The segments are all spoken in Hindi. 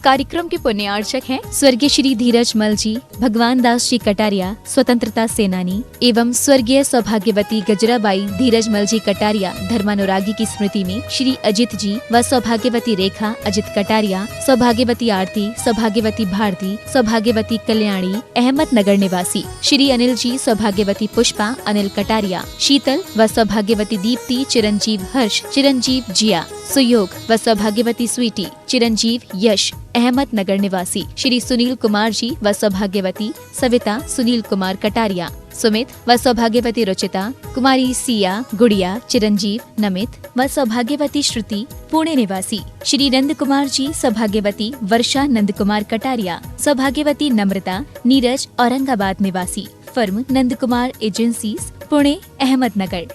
कार्यक्रम के पुण्यार्चक हैं स्वर्गीय श्री धीरज मल जी, भगवान दास जी कटारिया, स्वतंत्रता सेनानी, एवं स्वर्गीय सौभाग्यवती गजराबाई धीरज मल जी कटारिया धर्मानुरागी की स्मृति में श्री अजित जी व सौभाग्यवती रेखा अजित कटारिया, सौभाग्यवती आरती, सौभाग्यवती भारती, सौभाग्यवती कल्याणी, अहमदनगर निवासी, श्री अनिल जी, सौभाग्यवती पुष्पा अनिल कटारिया, शीतल व सौभाग्यवती दीप्ति, चिरंजीव हर्ष, चिरंजीव जिया, सुयोग व सौभाग्यवती स्वीटी, चिरंजीव यश, अहमदनगर निवासी, श्री सुनील कुमार जी व सौभाग्यवती सविता सुनील कुमार कटारिया, सुमित व सौभाग्यवती रुचिता, कुमारी सिया, गुड़िया, चिरंजीव नमित व सौभाग्यवती श्रुति, पुणे निवासी, श्री नंद कुमार जी, सौभाग्यवती वर्षा नंद कुमार कटारिया, सौभाग्यवती नम्रता, नीरज, औरंगाबाद निवासी, फर्म नंद कुमार एजेंसीज, पुणे, अहमदनगर,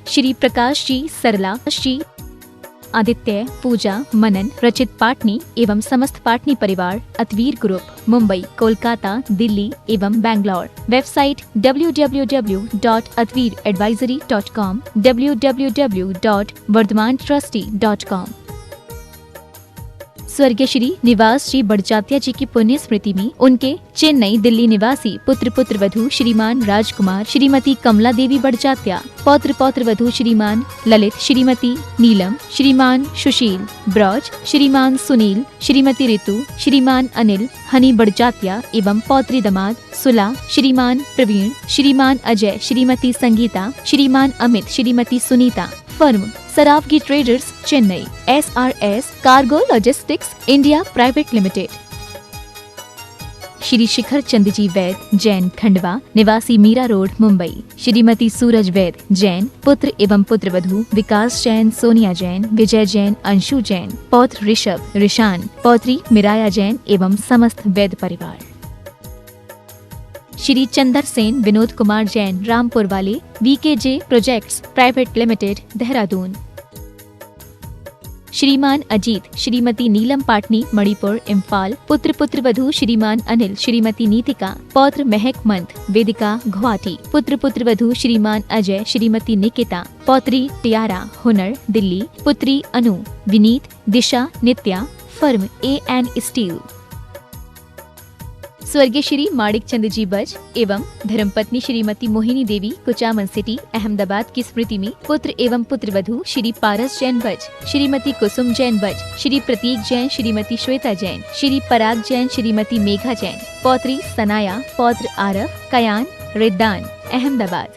श्री प्रकाश जी, सरला जी, आदित्य, पूजा, मनन, रचित पाटनी एवं समस्त पाटनी परिवार, अतवीर ग्रुप, मुंबई, कोलकाता, दिल्ली एवं बैंगलोर। Website www.atveeradvisory.com, www.vardhamantrusty.com। स्वर्गीय श्री निवास जी बड़जात्या जी की पुण्य स्मृति में उनके चेन्नई, दिल्ली निवासी पुत्र वधू श्रीमान राजकुमार, श्रीमती कमला देवी बड़जात्या, पौत्र वधू श्रीमान ललित, श्रीमती नीलम, श्रीमान सुशील ब्रज, श्रीमान सुनील, श्रीमती ऋतु, श्रीमान अनिल हनी बड़जात्या एवं पौत्री दामाद सुला, श्रीमान प्रवीण, श्रीमान Ajay, Shrimati Sangeeta, Shriman Amit, Shrimati Sunita. Firm Sarawgi traders, Chennai. SRS cargo logistics India private limited. Shri Shikhar Chand ji Vaid, Jain, Khandwa निवासी, मीरा रोड, मुंबई, श्रीमती सूरज वैद, जैन, पुत्र एवं पुत्रवधू विकास जैन, सोनिया जैन, विजय जैन, अंशु जैन, पौत्र ऋषभ, ऋषान, पौत्री मिराया जैन एवं समस्त वैद परिवार। श्री चंदर सेन, विनोद कुमार जैन, रामपुर वाले, VKJ projects private limited, Dehradun. श्रीमान अजीत, श्रीमती नीलम पाटनी, मणिपुर, इम्फाल, पुत्र वधू श्रीमान अनिल, श्रीमती नीतिका, पौत्र महक मंथ, वेदिका, गुवाहाटी, पुत्र वधू श्रीमान अजय, श्रीमती निकिता, पौत्री टियारा, हुनर, दिल्ली, पुत्री अनु, विनीत, दिशा, नित्या, फर्म AN स्टील। स्वर्गीय श्री माणिक चंद जी बज एवं धर्मपत्नी श्रीमती मोहिनी देवी, कुचामन सिटी, अहमदाबाद की स्मृति में पुत्र एवं पुत्रवधू श्री पारस जैन बज, श्रीमती कुसुम जैन बज, श्री प्रतीक जैन, श्रीमती श्वेता जैन, श्री पराग जैन, श्रीमती मेघा जैन, पौत्री सनाया, पौत्र आरव, कयान, रिद्दान, अहमदाबाद।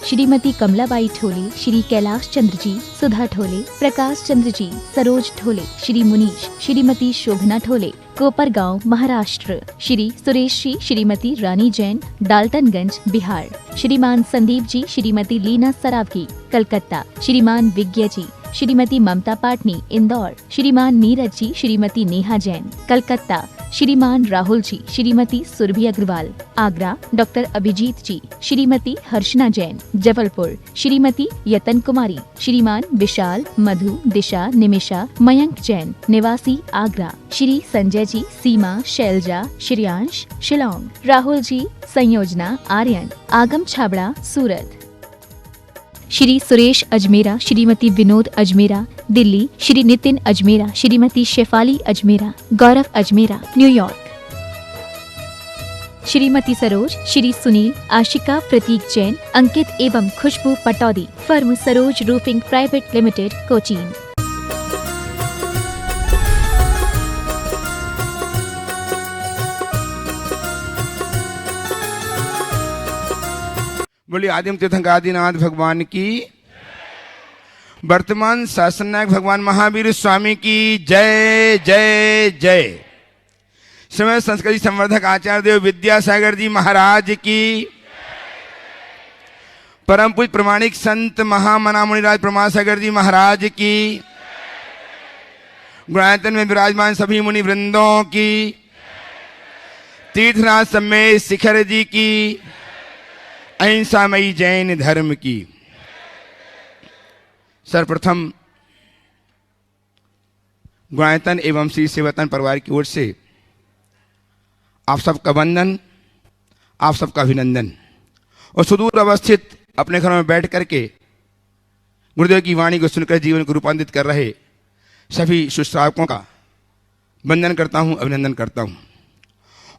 श्रीमती कमलाबाई ठोले, श्री कैलाश चंद्र जी, सुधा ठोले, प्रकाश चंद्र जी, सरोज ठोले, श्री मुनीश, श्रीमती शोभना ठोले, कोपरगांव, महाराष्ट्र, श्री सुरेश जी, श्रीमती रानी जैन, डाल्टनगंज, बिहार, श्रीमान संदीप जी, श्रीमती लीना सरावगी, कलकत्ता, श्रीमान विज्ञ जी, श्रीमती ममता पाटनी, इंदौर, श्रीमान नीरज जी, श्रीमती नेहा जैन, कलकत्ता, श्रीमान राहुल जी, श्रीमती सुरभि अग्रवाल, आगरा, डॉक्टर अभिजीत जी, श्रीमती हर्षना जैन, जबलपुर, श्रीमती यतन कुमारी, श्रीमान विशाल, मधु, दिशा, निमिषा, मयंक जैन, निवासी आगरा, श्री संजय जी, सीमा, शैलजा, श्रेयांश, शिलोंग, राहुल जी, संयोजना, आर्यन, आगम छाबड़ा, सूरत, श्री सुरेश अजमेरा, श्रीमती विनोद अजमेरा, दिल्ली, श्री नितिन अजमेरा, श्रीमती शेफाली अजमेरा, गौरव अजमेरा, न्यूयॉर्क, श्रीमती सरोज, श्री सुनील, आशिका, प्रतीक जैन, अंकित एवं Khushbu Pataudi, firm Saroj roofing private limited, Cochin. बोलिए आदिम तीर्थंकर आदिनाथ भगवान की, वर्तमान शासन नायक भगवान महावीर स्वामी की जय जय जय। समय संस्कृति संवर्धक आचार्य देव विद्यासागर जी महाराज की, परम पूज्य प्रमाणिक संत महामना मुनिराज प्रमासागर जी महाराज की, गुणायतन में विराजमान सभी मुनि वृंदों की, तीर्थराज समेत शिखर जी की, अहिंसामयी जैन धर्म की। सर्वप्रथम गुणायतन एवं श्री सेवायतन परिवार की ओर से आप सबका वंदन, आप सबका अभिनंदन। और सुदूर अवस्थित अपने घरों में बैठ करके गुरुदेव की वाणी को सुनकर जीवन को रूपांतरित कर रहे सभी सुश्रावकों का वंदन करता हूँ, अभिनंदन करता हूँ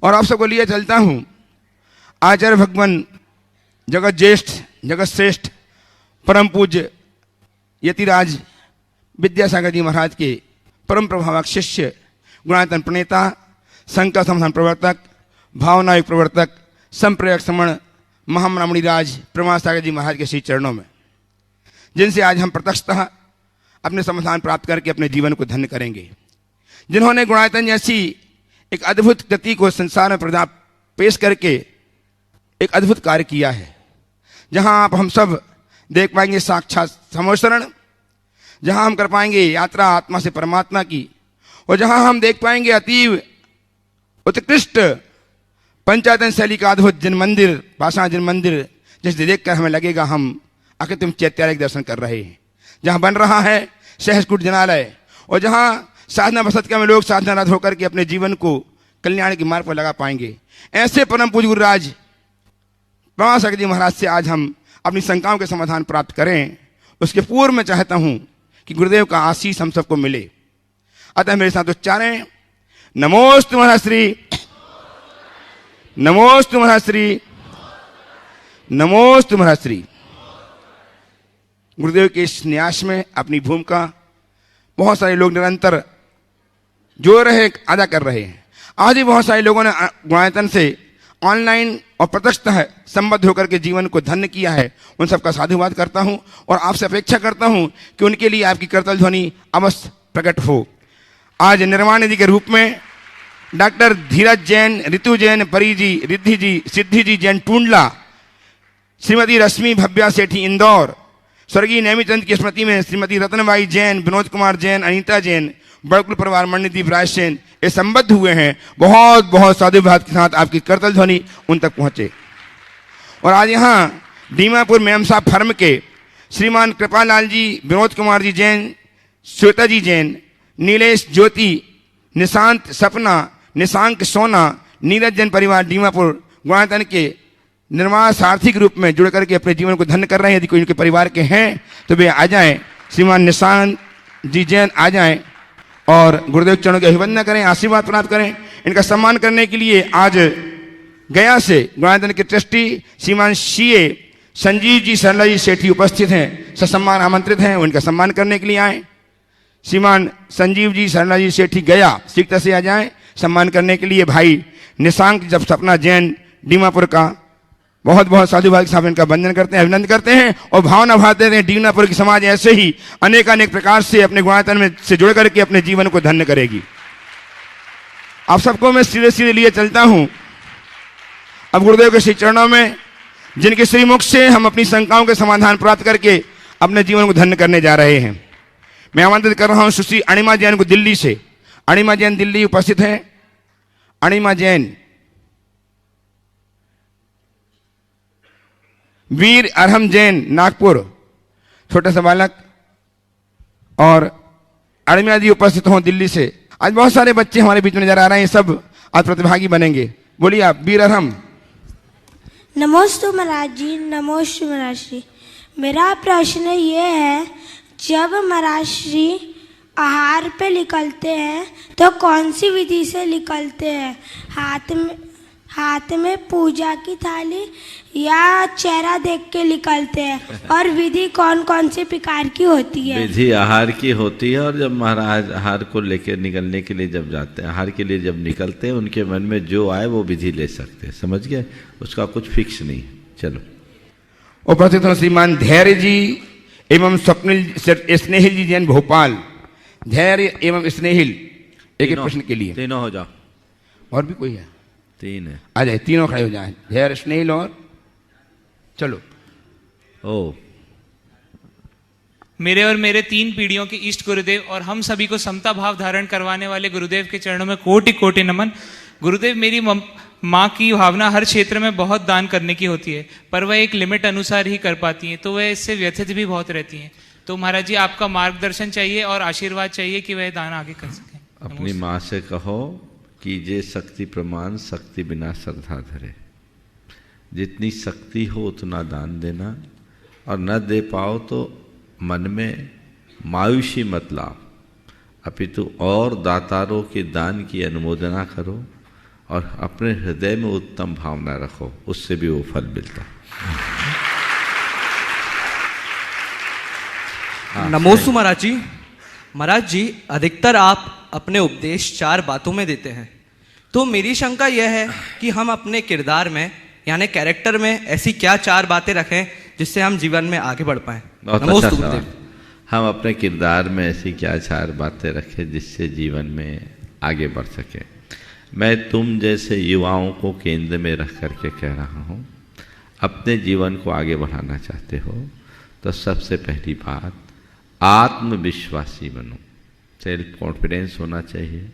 और आप सबको लिए चलता हूँ आचार्य भगवान जगत ज्येष्ठ जगत श्रेष्ठ परम पूज्य यतिराज विद्यासागर जी महाराज के परम प्रभावक शिष्य गुणायतन प्रणेता संकल्प समाधान प्रवर्तक भावनायुक्त प्रवर्तक संप्रयोग समण महामणिराज प्रमाण सागर जी महाराज के श्री चरणों में, जिनसे आज हम प्रत्यक्षतः अपने समाधान प्राप्त करके अपने जीवन को धन्य करेंगे, जिन्होंने गुणायतन जैसी एक अद्भुत गति को संसार में पेश करके एक अद्भुत कार्य किया है, जहां आप हम सब देख पाएंगे साक्षात समोसरण, जहां हम कर पाएंगे यात्रा आत्मा से परमात्मा की, और जहां हम देख पाएंगे अतीव उत्कृष्ट पंचायतन शैली का अद्भुत जिन मंदिर, पाषाण जिन मंदिर, जिसे देखकर हमें लगेगा हम आखिर तुम चैत्यालय के दर्शन कर रहे हैं, जहां बन रहा है सहस्कुट जनालय, और जहां साधना बसतका में लोग साधनारत होकर के अपने जीवन को कल्याण के मार्ग पर लगा पाएंगे। ऐसे परम पूज्य गुरुराज प्रमाण सागर जी महाराज से आज हम अपनी शंकाओं के समाधान प्राप्त करें। उसके पूर्व में चाहता हूं कि गुरुदेव का आशीष हम सबको मिले, अतः मेरे साथ उच्चारें, नमोस्तु महाश्री, नमोस्तु महाश्री, नमोस्तु महाश्री। गुरुदेव के इस न्यास में अपनी भूमिका बहुत सारे लोग निरंतर जो रहे अदा कर रहे हैं। आज भी बहुत सारे लोगों ने गुणायतन से ऑनलाइन और प्रत्यक्षतः संबद्ध होकर के जीवन को धन्य किया है, उन सबका साधुवाद करता हूं और आपसे अपेक्षा करता हूं कि उनके लिए आपकी करतल ध्वनि अवश्य प्रकट हो। आज निर्माण निधि के रूप में डॉक्टर धीरज जैन, ऋतु जैन, परी जी, रिद्धि जी, सिद्धि जी जैन टूंडला, श्रीमती रश्मि भव्या सेठी इंदौर, स्वर्गीय नेमीचंद की स्मृति में श्रीमती रत्नबाई जैन, विनोद कुमार जैन, अनीता जैन, बड़कुल परिवार मणिदीप राय सेन ये संबद्ध हुए हैं। बहुत बहुत साधुवाद के साथ आपकी करतल ध्वनि उन तक पहुंचे। और आज यहाँ दीमापुर मेमसा फर्म के श्रीमान कृपालाल जी, विनोद कुमार जी जैन, श्वेता जी जैन, नीलेश ज्योति, निशांत सपना, निशांक सोना, नीरज जैन परिवार दीमापुर गुणायतन के निर्माण सार्थिक रूप में जुड़ करके अपने जीवन को धन्य कर रहे हैं। यदि कोई उनके परिवार के हैं तो वे आ जाएं, श्रीमान निशांत जी जैन आ जाएं और गुरुदेव चरणों की अभिवंदना करें, आशीर्वाद प्राप्त करें। इनका सम्मान करने के लिए आज गया से गुणायतन के ट्रस्टी श्रीमान सीए संजीव जी सरला जी सेठी उपस्थित हैं, ससम्मान आमंत्रित हैं, उनका सम्मान करने के लिए आए। श्रीमान संजीव जी सरला जी सेठी गया शीघ्रता से आ जाएं सम्मान करने के लिए। भाई निशांक जब सपना जैन दीमापुर का बहुत बहुत साधुभाव के साथ इनका वंदन करते हैं, अभिनंदन करते हैं और भावना भाते हैं दीनापुर की समाज ऐसे ही अनेक प्रकार से अपने गुणायतन में से जुड़ करके अपने जीवन को धन्य करेगी। आप सबको मैं सीधे सीधे लिए चलता हूं अब गुरुदेव के श्री चरणों में, जिनके श्रीमुख से हम अपनी शंकाओं के समाधान प्राप्त करके अपने जीवन को धन्य करने जा रहे हैं। मैं आमंत्रित कर रहा हूं सुश्री अणिमा जैन को दिल्ली से। अणिमा जैन दिल्ली उपस्थित हैं। अणिमा जैन, वीर अरहम जैन नागपुर छोटा सा बालक, और अणिमा जी उपस्थित हों दिल्ली से। आज बहुत सारे बच्चे हमारे बीच में नजर आ रहे हैं, सब आज प्रतिभागी बनेंगे। बोलिए आप वीर अरहम। नमोस्तु महाराज जी, नमोस्तु महाराज जी। मेरा प्रश्न ये है, जब महाराज जी आहार पे निकलते हैं तो कौन सी विधि से निकलते हैं? हाथ में पूजा की थाली या चेहरा देख के निकलते हैं? और विधि कौन कौन से प्रकार की होती है? विधि आहार की होती है, और जब महाराज आहार को लेकर निकलने के लिए जब जाते हैं, आहार के लिए जब निकलते हैं, उनके मन में जो आए वो विधि ले सकते हैं, समझ गए? उसका कुछ फिक्स नहीं। चलो। उपस्थित श्रीमान धैर्य जी एवं स्वप्निल स्नेहिल जी जैन भोपाल। धैर्य एवं स्नेहिल एक प्रश्न के लिए तीनों हो जाओ। और भी कोई है? तीन है। आ जाए, तीनों खड़े हो जाए। धैर्य, स्नेहिल और चलो। ओ मेरे और मेरे 3 पीढ़ियों के इष्ट गुरुदेव और हम सभी को समता भाव धारण करवाने वाले गुरुदेव के चरणों में कोटि कोटि नमन। गुरुदेव, मेरी माँ की भावना हर क्षेत्र में बहुत दान करने की होती है, पर वह एक लिमिट अनुसार ही कर पाती हैं, तो वह इससे व्यथित भी बहुत रहती हैं। तो महाराज जी, आपका मार्गदर्शन चाहिए और आशीर्वाद चाहिए कि वह दान आगे कर सकें। अपनी माँ से कहो कीजिए शक्ति प्रमाण, शक्ति बिना श्रद्धा धरे। जितनी शक्ति हो उतना दान देना, और न दे पाओ तो मन में मायूसी मत लाओ। अपितु और दातारों के दान की अनुमोदना करो और अपने हृदय में उत्तम भावना रखो, उससे भी वो फल मिलता है। नमोस्तु महाराज जी। महाराज जी, अधिकतर आप अपने उपदेश 4 बातों में देते हैं, तो मेरी शंका यह है कि हम अपने किरदार में यानी कैरेक्टर में ऐसी क्या 4 बातें रखें जिससे हम जीवन में आगे बढ़ पाएं। बहुत अच्छा सवाल। हम अपने किरदार में ऐसी क्या 4 बातें रखें जिससे जीवन में आगे बढ़ सके। मैं तुम जैसे युवाओं को केंद्र में रख करके कह रहा हूँ, अपने जीवन को आगे बढ़ाना चाहते हो तो सबसे पहली बात आत्मविश्वासी बनो। सेल्फ कॉन्फिडेंस होना चाहिए।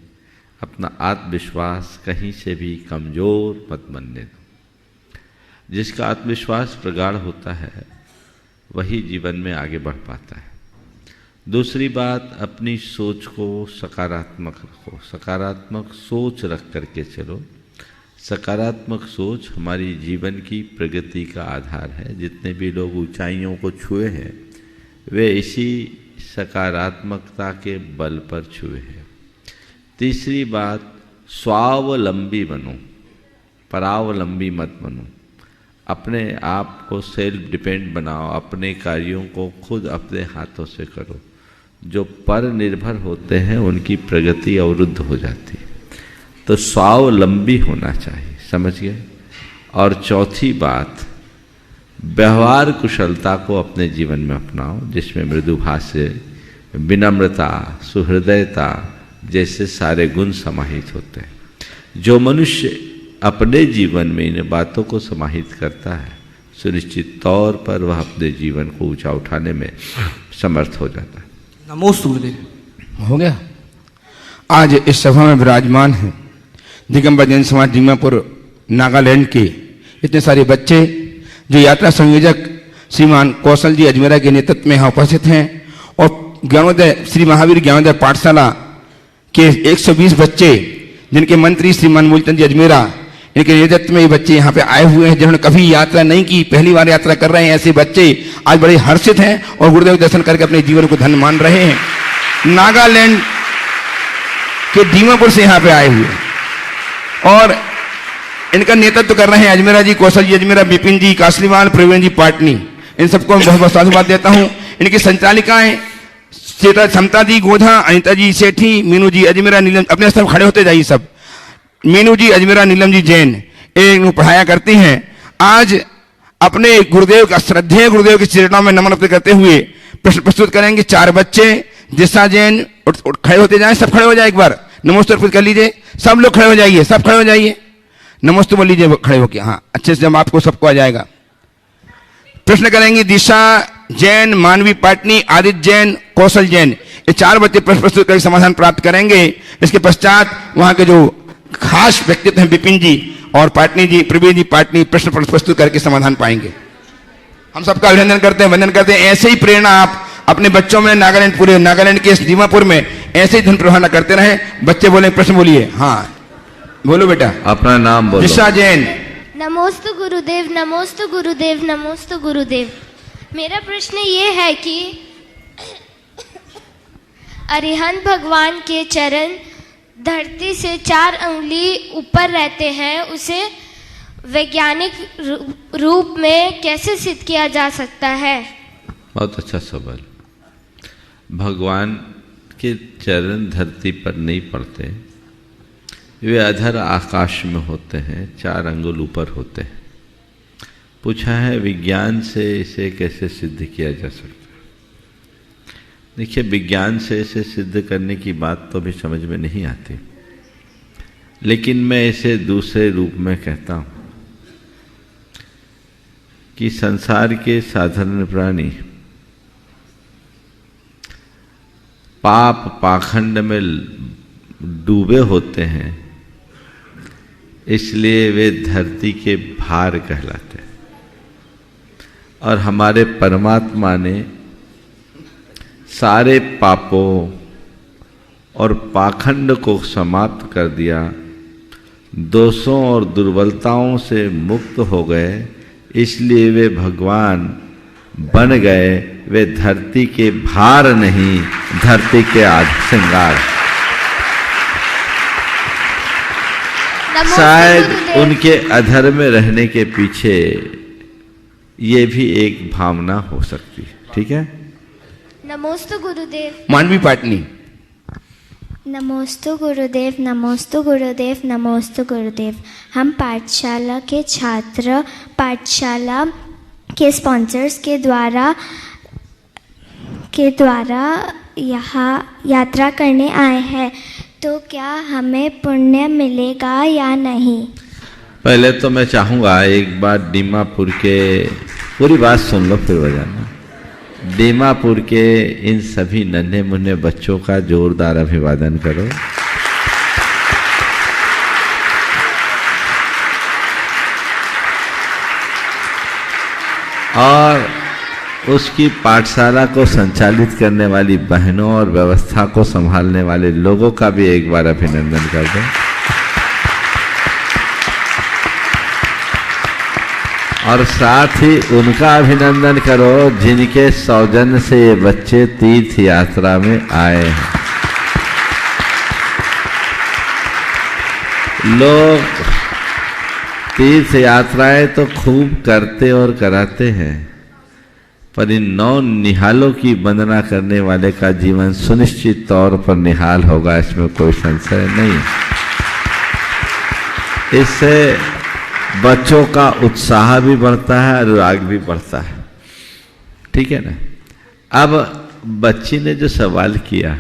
अपना आत्मविश्वास कहीं से भी कमज़ोर मत बनने दो। जिसका आत्मविश्वास प्रगाढ़ होता है वही जीवन में आगे बढ़ पाता है। दूसरी बात, अपनी सोच को सकारात्मक रखो। सकारात्मक सोच रख करके चलो। सकारात्मक सोच हमारी जीवन की प्रगति का आधार है। जितने भी लोग ऊंचाइयों को छुए हैं वे इसी सकारात्मकता के बल पर छुए हैं। तीसरी बात, स्वावलंबी बनो, परावलंबी मत बनो। अपने आप को सेल्फ डिपेंड बनाओ। अपने कार्यों को खुद अपने हाथों से करो। जो पर निर्भर होते हैं उनकी प्रगति अवरुद्ध हो जाती है। तो स्वावलंबी होना चाहिए, समझ गए। और चौथी बात, व्यवहार कुशलता को अपने जीवन में अपनाओ, जिसमें मृदुभाष्य, विनम्रता, सुहृदयता जैसे सारे गुण समाहित होते हैं। जो मनुष्य अपने जीवन में इन बातों को समाहित करता है सुनिश्चित तौर पर वह अपने जीवन को ऊंचा उठाने में समर्थ हो जाता है। नमोस्तु गुरुदेव। हो गया। आज इस सभा में विराजमान हैं दिगंबर जैन समाज दीमापुर नागालैंड के इतने सारे बच्चे जो यात्रा संयोजक श्रीमान कौशल जी अजमेरा के नेतृत्व में यहाँ उपस्थित हैं, और ज्ञानोदय श्री महावीर ज्ञानोदय पाठशाला के 120 बच्चे जिनके मंत्री श्रीमान मूलचंद जी अजमेरा, इनके नेतृत्व में ये बच्चे यहाँ पे आए हुए हैं जिन्होंने कभी यात्रा नहीं की, पहली बार यात्रा कर रहे हैं। ऐसे बच्चे आज बड़े हर्षित हैं और गुरुदेव दर्शन करके अपने जीवन को धन्य मान रहे हैं। नागालैंड के दीमापुर से यहाँ पे आए हुए और इनका नेतृत्व कर रहे हैं अजमेरा जी, कौशल जी अजमेरा, विपिन जी, कासलीवाल, प्रवीण जी पाटनी। इन सबको मैं बहुत बहुत साधुवाद देता हूँ। इनकी संचालिकाएं समता जी गोधा, अनिता जी सेठी, मीनू जी अजमेरा, नीलम, अपने सब खड़े होते जाइए सब। मीनू जी अजमेरा, नीलम जी जैन, एक पढ़ाया करती हैं। आज अपने गुरुदेव का श्रद्धेय गुरुदेव के चरणों में नमन करते हुए प्रश्न प्रस्तुत करेंगे 4 बच्चे। दिशा जैन, खड़े होते जाएं, सब खड़े हो जाए, एक बार नमोस्तु अर्पित कर लीजिए। सब लोग खड़े हो जाइए, सब खड़े हो जाइए, नमोस्तु बोल लीजिए खड़े होके। हाँ, अच्छे से जब आपको सबको आ जाएगा। प्रश्न करेंगे दिशा जैन, मानवी पाटनी, आदित्य जैन, कौशल जैन। ये 4 बच्चे प्रश्न प्रस्तुत करके समाधान प्राप्त करेंगे। इसके पश्चात वहां के जो खास व्यक्तित्व हैं विपिन जी और पाटनी जी, प्रवीण जी पाटनी, प्रश्न प्रस्तुत करके समाधान पाएंगे। हम सबका अभिनंदन करते हैं, वंदन करते हैं। ऐसे ही प्रेरणा आप अपने बच्चों में नागालैंड, पूरे नागालैंड के दीमापुर में ऐसे ही धन प्रवाह करते रहे। बच्चे बोले, प्रश्न बोलिए। हाँ बोलो बेटा, अपना नाम बोलो। दिशा जैन। नमोस्तु गुरुदेव, नमोस्तु गुरुदेव, नमोस्तु गुरुदेव। मेरा प्रश्न ये है कि अरिहंत भगवान के चरण धरती से 4 अंगुली ऊपर रहते हैं, उसे वैज्ञानिक रूप में कैसे सिद्ध किया जा सकता है? बहुत अच्छा सवाल। भगवान के चरण धरती पर नहीं पड़ते, वे अधर आकाश में होते हैं, 4 अंगुल ऊपर होते हैं। पूछा है विज्ञान से इसे कैसे सिद्ध किया जा सकता है। देखिए, विज्ञान से इसे सिद्ध करने की बात तो भी समझ में नहीं आती, लेकिन मैं इसे दूसरे रूप में कहता हूँ कि संसार के साधारण प्राणी पाप पाखंड में डूबे होते हैं, इसलिए वे धरती के भार कहलाते हैं। और हमारे परमात्मा ने सारे पापों और पाखंड को समाप्त कर दिया, दोषों और दुर्बलताओं से मुक्त हो गए, इसलिए वे भगवान बन गए वे धरती के भार नहीं, धरती के श्रृंगार। शायद उनके अधर में रहने के पीछे ये भी एक भावना हो सकती है। ठीक है। नमोस्तु गुरुदेव। मानवी पाटनी। नमोस्तु गुरुदेव, नमोस्तु गुरुदेव, नमोस्तु गुरुदेव। हम पाठशाला के छात्र पाठशाला के स्पॉन्सर्स के द्वारा यहाँ यात्रा करने आए हैं, तो क्या हमें पुण्य मिलेगा या नहीं? पहले तो मैं चाहूँगा एक बार दीमापुर के, पूरी बात सुन लो फिर बजाना। दीमापुर के इन सभी नन्हे मुन्ने बच्चों का जोरदार अभिवादन करो। और उसकी पाठशाला को संचालित करने वाली बहनों और व्यवस्था को संभालने वाले लोगों का भी एक बार अभिनंदन कर दो। और साथ ही उनका अभिनंदन करो जिनके सौजन्य से ये बच्चे तीर्थ यात्रा में आए हैं। लोग तीर्थ यात्राएं तो खूब करते और कराते हैं, पर इन 9 निहालों की वंदना करने वाले का जीवन सुनिश्चित तौर पर निहाल होगा, इसमें कोई संशय नहीं। इससे बच्चों का उत्साह भी बढ़ता है, अनुराग भी बढ़ता है। ठीक है ना। अब बच्ची ने जो सवाल किया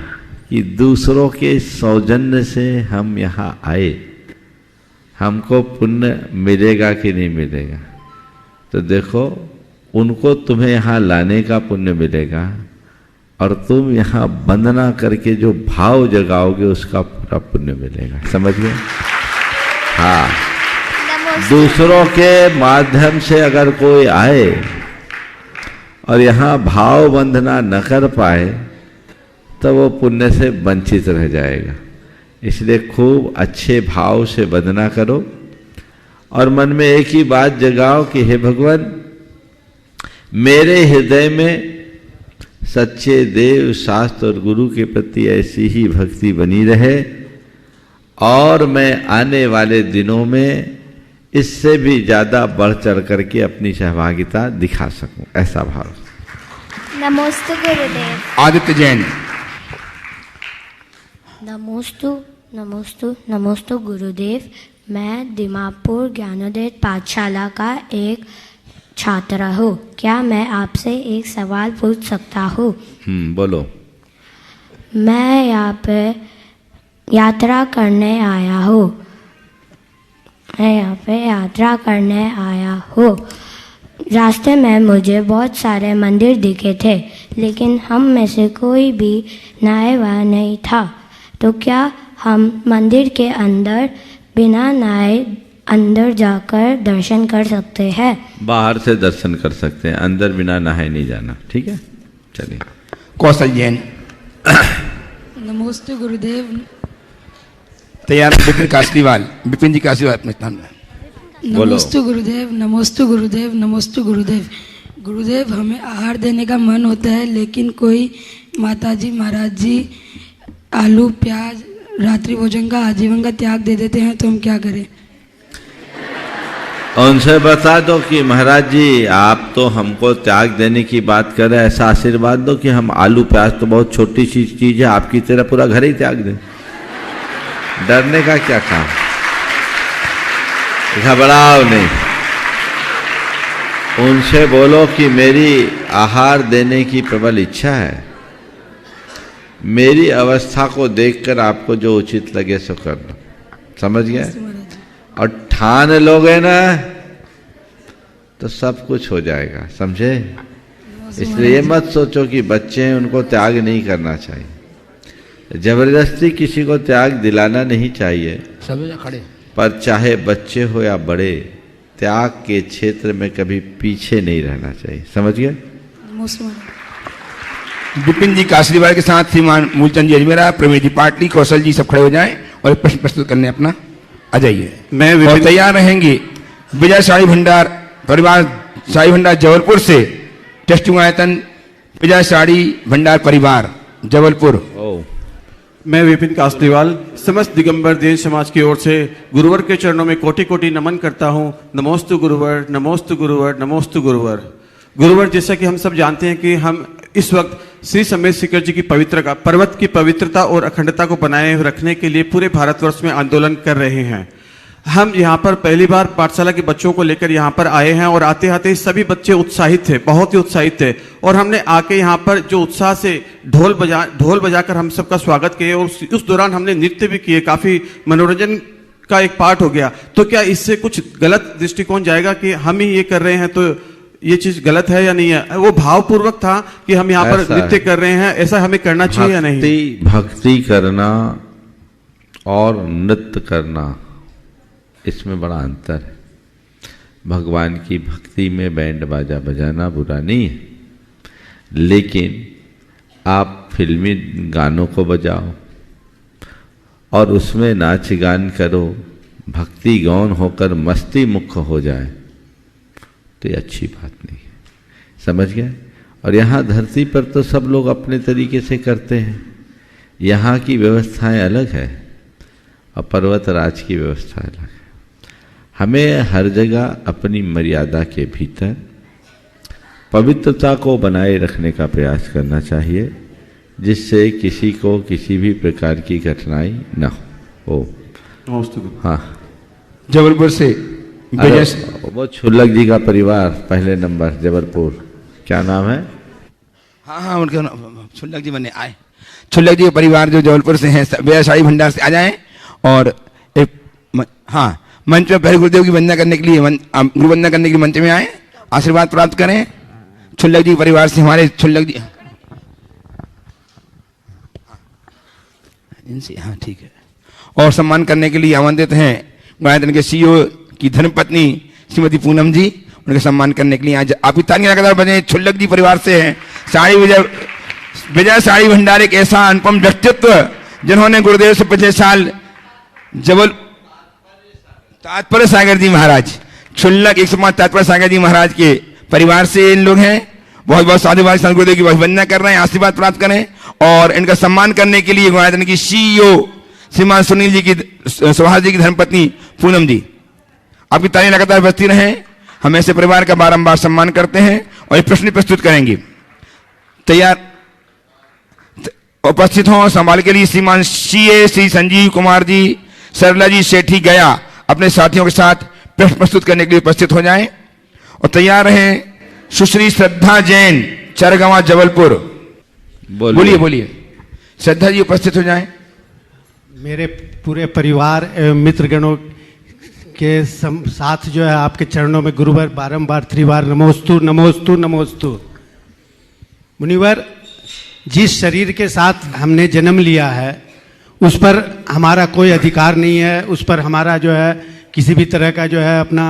कि दूसरों के सौजन्य से हम यहाँ आए, हमको पुण्य मिलेगा कि नहीं मिलेगा? तो देखो, उनको तुम्हें यहाँ लाने का पुण्य मिलेगा, और तुम यहाँ वंदना करके जो भाव जगाओगे उसका पूरा पुण्य मिलेगा। समझ गए? हाँ। दूसरों के माध्यम से अगर कोई आए और यहाँ भाव वंदना न कर पाए तो वो पुण्य से वंचित रह जाएगा। इसलिए खूब अच्छे भाव से वंदना करो और मन में एक ही बात जगाओ कि हे भगवान, मेरे हृदय में सच्चे देव शास्त्र और गुरु के प्रति ऐसी ही भक्ति बनी रहे और मैं आने वाले दिनों में इससे भी ज़्यादा बढ़ चढ़ करके अपनी सहभागिता दिखा सकूं, ऐसा भाव। नमोस्तु गुरुदेव। आदित्य जैन। नमोस्तु नमोस्तु नमोस्तु गुरुदेव। मैं दीमापुर ज्ञानोदय पाठशाला का एक छात्र हूँ। क्या मैं आपसे एक सवाल पूछ सकता हूँ? बोलो। मैं यहाँ पे यात्रा करने आया हूँ। रास्ते में मुझे बहुत सारे मंदिर दिखे थे, लेकिन हम में से कोई भी नहाए हुआ नहीं था। तो क्या हम मंदिर के अंदर बिना नहाए अंदर जाकर दर्शन कर सकते हैं? बाहर से दर्शन कर सकते हैं, अंदर बिना नहाए नहीं जाना। ठीक है, चलिए। कौशल जैन। नमोस्तु गुरुदेव। तैयार। विपिन कासलीवाल। विपिन जी कासलीवाल अपने स्थान में। नमोस्तु गुरुदेव, नमोस्तु गुरुदेव, नमोस्तु गुरुदेव। गुरुदेव, हमें आहार देने का मन होता है, लेकिन कोई माताजी महाराज जी आलू प्याज रात्रि भोजन का आजीवन का त्याग दे देते हैं, तो हम क्या करें? उनसे बता दो कि महाराज जी आप तो हमको त्याग देने की बात कर रहे हैं, ऐसा आशीर्वाद दो कि हम आलू प्याज तो बहुत छोटी सी चीज है, आपकी तरह पूरा घर ही त्याग दें। डरने का क्या काम, घबराओ नहीं। उनसे बोलो कि मेरी आहार देने की प्रबल इच्छा है, मेरी अवस्था को देखकर आपको जो उचित लगे सो कर लो। समझ गए? और ठान लोगे ना तो सब कुछ हो जाएगा। समझे? इसलिए मत सोचो कि बच्चे हैं उनको त्याग नहीं करना चाहिए, जबरदस्ती किसी को त्याग दिलाना नहीं चाहिए। खड़े। पर चाहे बच्चे हो या बड़े, त्याग के क्षेत्र में कभी पीछे नहीं रहना चाहिए। समझ गए? विपिन जी कासलीवाल के साथ श्रीमान मूलचंद जी अजमेरा, प्रवीण जी पाटली, कौशल जी सब खड़े हो जाएं और प्रश्न प्रस्तुत करने अपना आ जाइए। मैं तैयार रहेंगे। विजय साड़ी भंडार परिवार साड़ी भंडार जबलपुर से टेस्टिंग आयतन विजय साड़ी भंडार परिवार जबलपुर। मैं विपिन कासलीवाल समस्त दिगंबर जैन समाज की ओर से गुरुवर के चरणों में कोटि कोटि नमन करता हूँ। नमोस्तु गुरुवर, नमोस्तु गुरुवर, नमोस्तु गुरुवर। गुरुवर, जैसा कि हम सब जानते हैं कि हम इस वक्त श्री समेत शिखर जी की पर्वत की पवित्रता और अखंडता को बनाए रखने के लिए पूरे भारतवर्ष में आंदोलन कर रहे हैं। हम यहाँ पर पहली बार पाठशाला के बच्चों को लेकर यहाँ पर आए हैं और आते आते सभी बच्चे उत्साहित थे, बहुत ही उत्साहित थे। और हमने आके यहाँ पर जो उत्साह से ढोल बजाकर हम सबका स्वागत किए और उस दौरान हमने नृत्य भी किए, काफी मनोरंजन का एक पार्ट हो गया। तो क्या इससे कुछ गलत दृष्टिकोण जाएगा कि हम ही ये कर रहे हैं, तो ये चीज गलत है या नहीं है? वो भावपूर्वक था कि हम यहाँ पर नृत्य कर रहे हैं, ऐसा हमें करना चाहिए या नहीं? भक्ति करना और नृत्य करना, इसमें बड़ा अंतर है। भगवान की भक्ति में बैंड बाजा बजाना बुरा नहीं है, लेकिन आप फिल्मी गानों को बजाओ और उसमें नाच गान करो, भक्ति गौन होकर मस्ती मुक्त हो जाए तो ये अच्छी बात नहीं है। समझ गए? और यहाँ धरती पर तो सब लोग अपने तरीके से करते हैं, यहाँ की व्यवस्थाएं अलग है और पर्वतराज की व्यवस्था अलग है। हमें हर जगह अपनी मर्यादा के भीतर पवित्रता को बनाए रखने का प्रयास करना चाहिए, जिससे किसी को किसी भी प्रकार की कठिनाई न हो। हाँ, जबलपुर से वो छुल्लक जी का परिवार पहले नंबर जबलपुर, क्या नाम है? हाँ, उनके छुल्लक जी बने आए। छुल्लक जी का परिवार जो जबलपुर से हैं, विजय साड़ी भंडार से आ जाएं और एक मंच में पहले गुरुदेव की वंदना करने के लिए गुरु वंदना करने के लिए मंच में आए, आशीर्वाद प्राप्त करें। छुल्लक जी परिवार से हमारे छुल्लक जी इनसे, हाँ ठीक है। और सम्मान करने के लिए आमंत्रित हैं गायत्री के CEO की धर्मपत्नी श्रीमती पूनम जी, उनके सम्मान करने के लिए आज आप ही तालियां लगातार बजाएं। छुल्लक जी परिवार से हैं साड़ी विजय साड़ी भंडार, एक ऐसा अनुपम व्यक्तित्व जिन्होंने गुरुदेव से पिछले साल तात्पर्य सागर जी महाराज, छुल्लक 105 तात्पर्य सागर जी महाराज के परिवार से इन लोग हैं। बहुत बहुत साधुवाद संत गुरुदेव की वंदना कर रहे हैं, आशीर्वाद प्राप्त करें। और इनका सम्मान करने के लिए गायत्री की CEO श्रीमान सुनील जी की, सुभाष जी की धर्मपत्नी पूनम जी, आपकी तालियां लगातार बजती रहें। हम ऐसे परिवार का बारंबार सम्मान करते हैं और एक प्रश्न प्रस्तुत करेंगे। तैयार उपस्थित हों संभाल के लिए श्रीमान CA श्री संजीव कुमार जी, सरला जी सेठी गया अपने साथियों के साथ प्रश्न प्रस्तुत करने के लिए उपस्थित हो जाएं। और तैयार रहें सुश्री श्रद्धा जैन, चरगवा जबलपुर। बोलिए श्रद्धा जी उपस्थित हो जाएं। मेरे पूरे परिवार एवं मित्रगणों के साथ जो है आपके चरणों में गुरुवर बारंबार त्रिवार नमोस्तु नमोस्तु नमोस्तु। मुनिवर, जिस शरीर के साथ हमने जन्म लिया है उस पर हमारा कोई अधिकार नहीं है, उस पर हमारा जो है किसी भी तरह का जो है अपना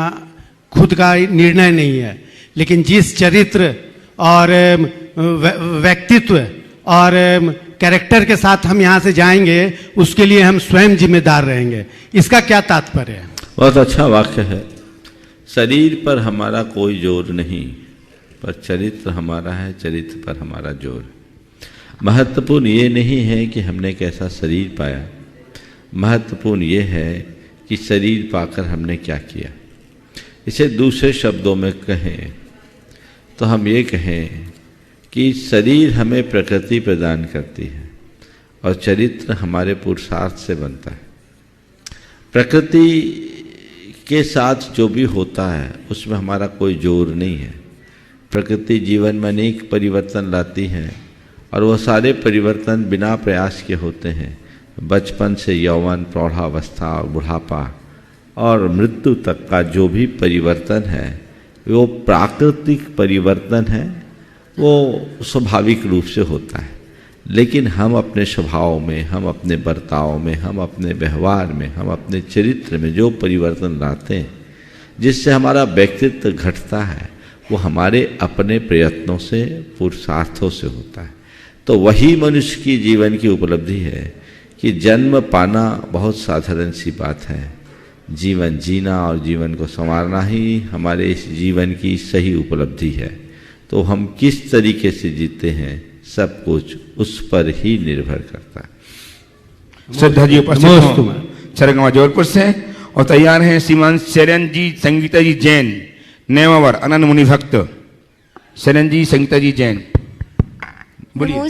खुद का निर्णय नहीं है। लेकिन जिस चरित्र और व्यक्तित्व और कैरेक्टर के साथ हम यहाँ से जाएंगे उसके लिए हम स्वयं जिम्मेदार रहेंगे। इसका क्या तात्पर्य है? बहुत अच्छा वाक्य है। शरीर पर हमारा कोई जोर नहीं, पर चरित्र हमारा है, चरित्र पर हमारा जोर है। महत्वपूर्ण ये नहीं है कि हमने कैसा शरीर पाया, महत्वपूर्ण ये है कि शरीर पाकर हमने क्या किया। इसे दूसरे शब्दों में कहें तो हम ये कहें कि शरीर हमें प्रकृति प्रदान करती है और चरित्र हमारे पुरुषार्थ से बनता है। प्रकृति के साथ जो भी होता है उसमें हमारा कोई जोर नहीं है। प्रकृति जीवन में अनेक परिवर्तन लाती है और वो सारे परिवर्तन बिना प्रयास के होते हैं। बचपन से यौवन, प्रौढ़ावस्था और बुढ़ापा और मृत्यु तक का जो भी परिवर्तन है वो प्राकृतिक परिवर्तन है, वो स्वाभाविक रूप से होता है। लेकिन हम अपने स्वभाव में, हम अपने बर्ताव में, हम अपने व्यवहार में, हम अपने चरित्र में जो परिवर्तन लाते हैं जिससे हमारा व्यक्तित्व घटता है, वो हमारे अपने प्रयत्नों से, पुरुषार्थों से होता है। तो वही मनुष्य की जीवन की उपलब्धि है कि जन्म पाना बहुत साधारण सी बात है, जीवन जीना और जीवन को संवारना ही हमारे इस जीवन की सही उपलब्धि है। तो हम किस तरीके से जीते हैं सब कुछ उस पर ही निर्भर करता है। श्रद्धा जी उपस्थित हों सरगमा जौलपुर से और तैयार हैं श्रीमान शरण जी संगीता जी जैन नेमावर अनंत मुनि भक्त। शरण जी संगीता जी जैन बोलिए।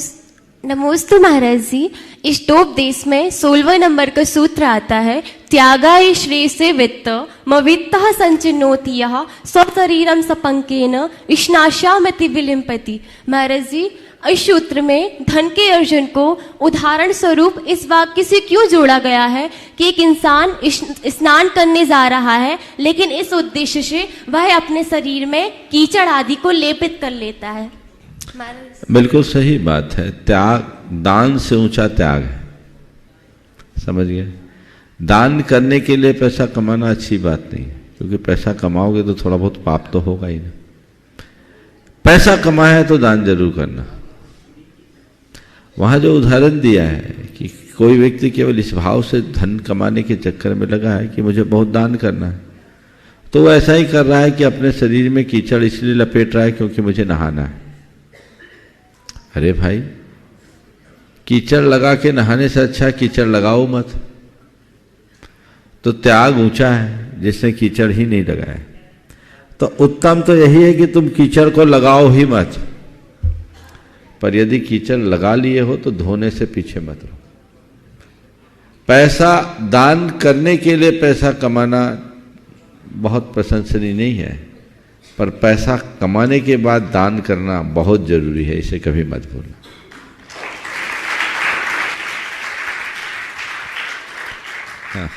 नमोस्तु महाराज जी। इष्टोपदेश में 16वें नंबर का सूत्र आता है, त्यागाय श्रेयसे वित्त मवित्तः संचिनोति यः स्वशरीरम सपंकेन इष्णाशामति विलिम्पति। महाराज जी, इस सूत्र में धन के अर्जन को उदाहरण स्वरूप इस वाक्य से क्यों जोड़ा गया है कि एक इंसान स्नान करने जा रहा है लेकिन इस उद्देश्य से वह अपने शरीर में कीचड़ आदि को लेपित कर लेता है। बिल्कुल सही बात है। त्याग दान से ऊंचा त्याग है, समझ गए। दान करने के लिए पैसा कमाना अच्छी बात नहीं है, क्योंकि पैसा कमाओगे तो थोड़ा बहुत पाप तो होगा ही ना। पैसा कमाया है तो दान जरूर करना। वहां जो उदाहरण दिया है कि कोई व्यक्ति केवल इस भाव से धन कमाने के चक्कर में लगा है कि मुझे बहुत दान करना है, तो वो ऐसा ही कर रहा है कि अपने शरीर में कीचड़ इसलिए लपेट रहा है क्योंकि मुझे नहाना है। अरे भाई, कीचड़ लगा के नहाने से अच्छा कीचड़ लगाओ मत। तो त्याग ऊंचा है जिसने कीचड़ ही नहीं लगाया। तो उत्तम तो यही है कि तुम कीचड़ को लगाओ ही मत, पर यदि कीचड़ लगा लिए हो तो धोने से पीछे मत रहो। पैसा दान करने के लिए पैसा कमाना बहुत प्रशंसनीय नहीं है, पर पैसा कमाने के बाद दान करना बहुत जरूरी है, इसे कभी मत भूलना। हाँ।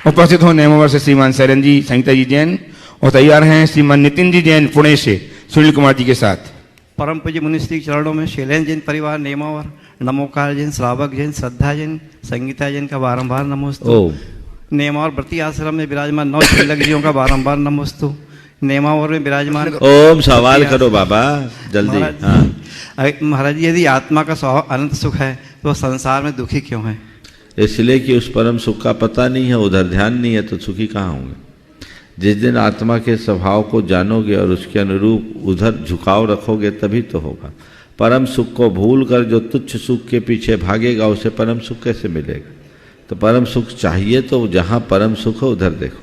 उपस्थित हो नेमावर से श्रीमान शरण जी संगीता जी जैन और तैयार हैं श्रीमान नितिन जी जैन पुणे से सुनील कुमार जी के साथ। परम पूज्य मुनिश्री चरणों में शैलेंद्र जैन परिवार नेमावर, नमोकार जैन, श्रावक जैन, श्रद्धा जैन, संगीता जैन का बारंबार नमोस्तु। नेमावर व्रती आश्रम में विराजमान 9 श्रीलक जियों का बारंबार नमोस्तु। नेमावर में विराजमान ओम सवाल करो बाबा जल्दी। महाराज जी, यदि आत्मा का स्वभाव अनंत सुख है तो संसार में दुखी क्यों है? इसलिए कि उस परम सुख का पता नहीं है, उधर ध्यान नहीं है, तो सुखी कहाँ होंगे। जिस दिन आत्मा के स्वभाव को जानोगे और उसके अनुरूप उधर झुकाव रखोगे तभी तो होगा। परम सुख को भूल कर जो तुच्छ सुख के पीछे भागेगा उसे परम सुख कैसे मिलेगा? तो परम सुख चाहिए तो जहाँ परम सुख हो उधर देखो।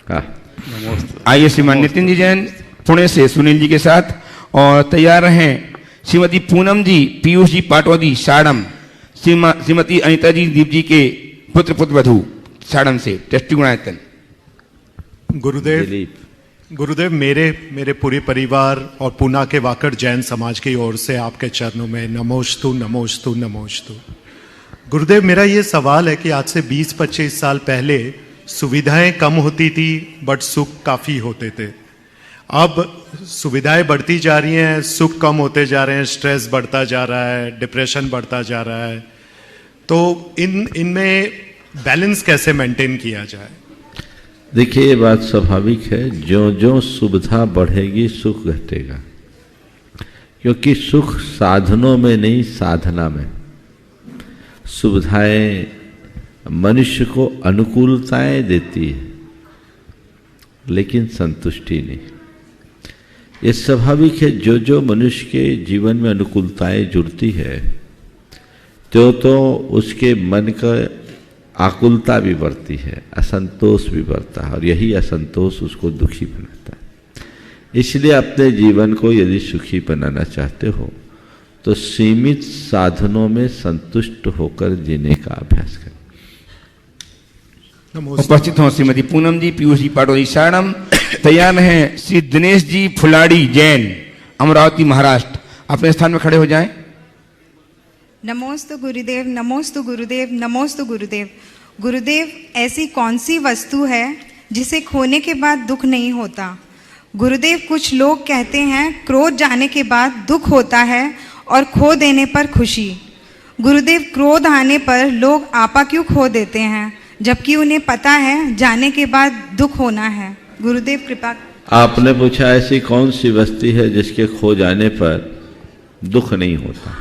हाँ, आइए श्रीमान नितिन जी जैन पुणे से सुनील जी के साथ और तैयार हैं श्रीमती पूनम जी, पीयूष जी पाटवादी साड़म, श्रीमती अनिता जी दीप जी के पुत्र वधू साड़म से टेस्टी गुणायतन। गुरुदेव, मेरे पूरे परिवार और पूना के वाकड़ जैन समाज की ओर से आपके चरणों में नमोस्तु नमोस्तु नमोस्तु। गुरुदेव, मेरा ये सवाल है कि आज से 20-25 साल पहले सुविधाएं कम होती थी बट सुख काफ़ी होते थे। अब सुविधाएं बढ़ती जा रही हैं, सुख कम होते जा रहे हैं, स्ट्रेस बढ़ता जा रहा है, डिप्रेशन बढ़ता जा रहा है। तो इनमें बैलेंस कैसे मेंटेन किया जाए? देखिए, ये बात स्वाभाविक है, जो जो सुविधा बढ़ेगी सुख घटेगा, क्योंकि सुख साधनों में नहीं साधना में। सुविधाएं मनुष्य को अनुकूलताएं देती है लेकिन संतुष्टि नहीं। ये स्वाभाविक है, जो जो मनुष्य के जीवन में अनुकूलताएं जुड़ती है तो उसके मन का आकुलता भी बढ़ती है, असंतोष भी बढ़ता है, और यही असंतोष उसको दुखी बनाता है। इसलिए अपने जीवन को यदि सुखी बनाना चाहते हो तो सीमित साधनों में संतुष्ट होकर जीने का अभ्यास करें। उपस्थित हो श्रीमती पूनम जी, पीयूष जी पाटोरी साड़म। तैयार हैं श्री दिनेश जी फुलाड़ी जैन, अमरावती महाराष्ट्र। अपने स्थान में खड़े हो जाएं। नमोस्तु गुरुदेव, नमोस्तु गुरुदेव, नमोस्तु गुरुदेव। गुरुदेव, ऐसी कौन सी वस्तु है जिसे खोने के बाद दुख नहीं होता? गुरुदेव, कुछ लोग कहते हैं क्रोध जाने के बाद दुख होता है और खो देने पर खुशी। गुरुदेव, क्रोध आने पर लोग आपा क्यों खो देते हैं जबकि उन्हें पता है जाने के बाद दुख होना है? गुरुदेव कृपा। आपने पूछा ऐसी कौन सी वस्तु है जिसके खो जाने पर दुख नहीं होता,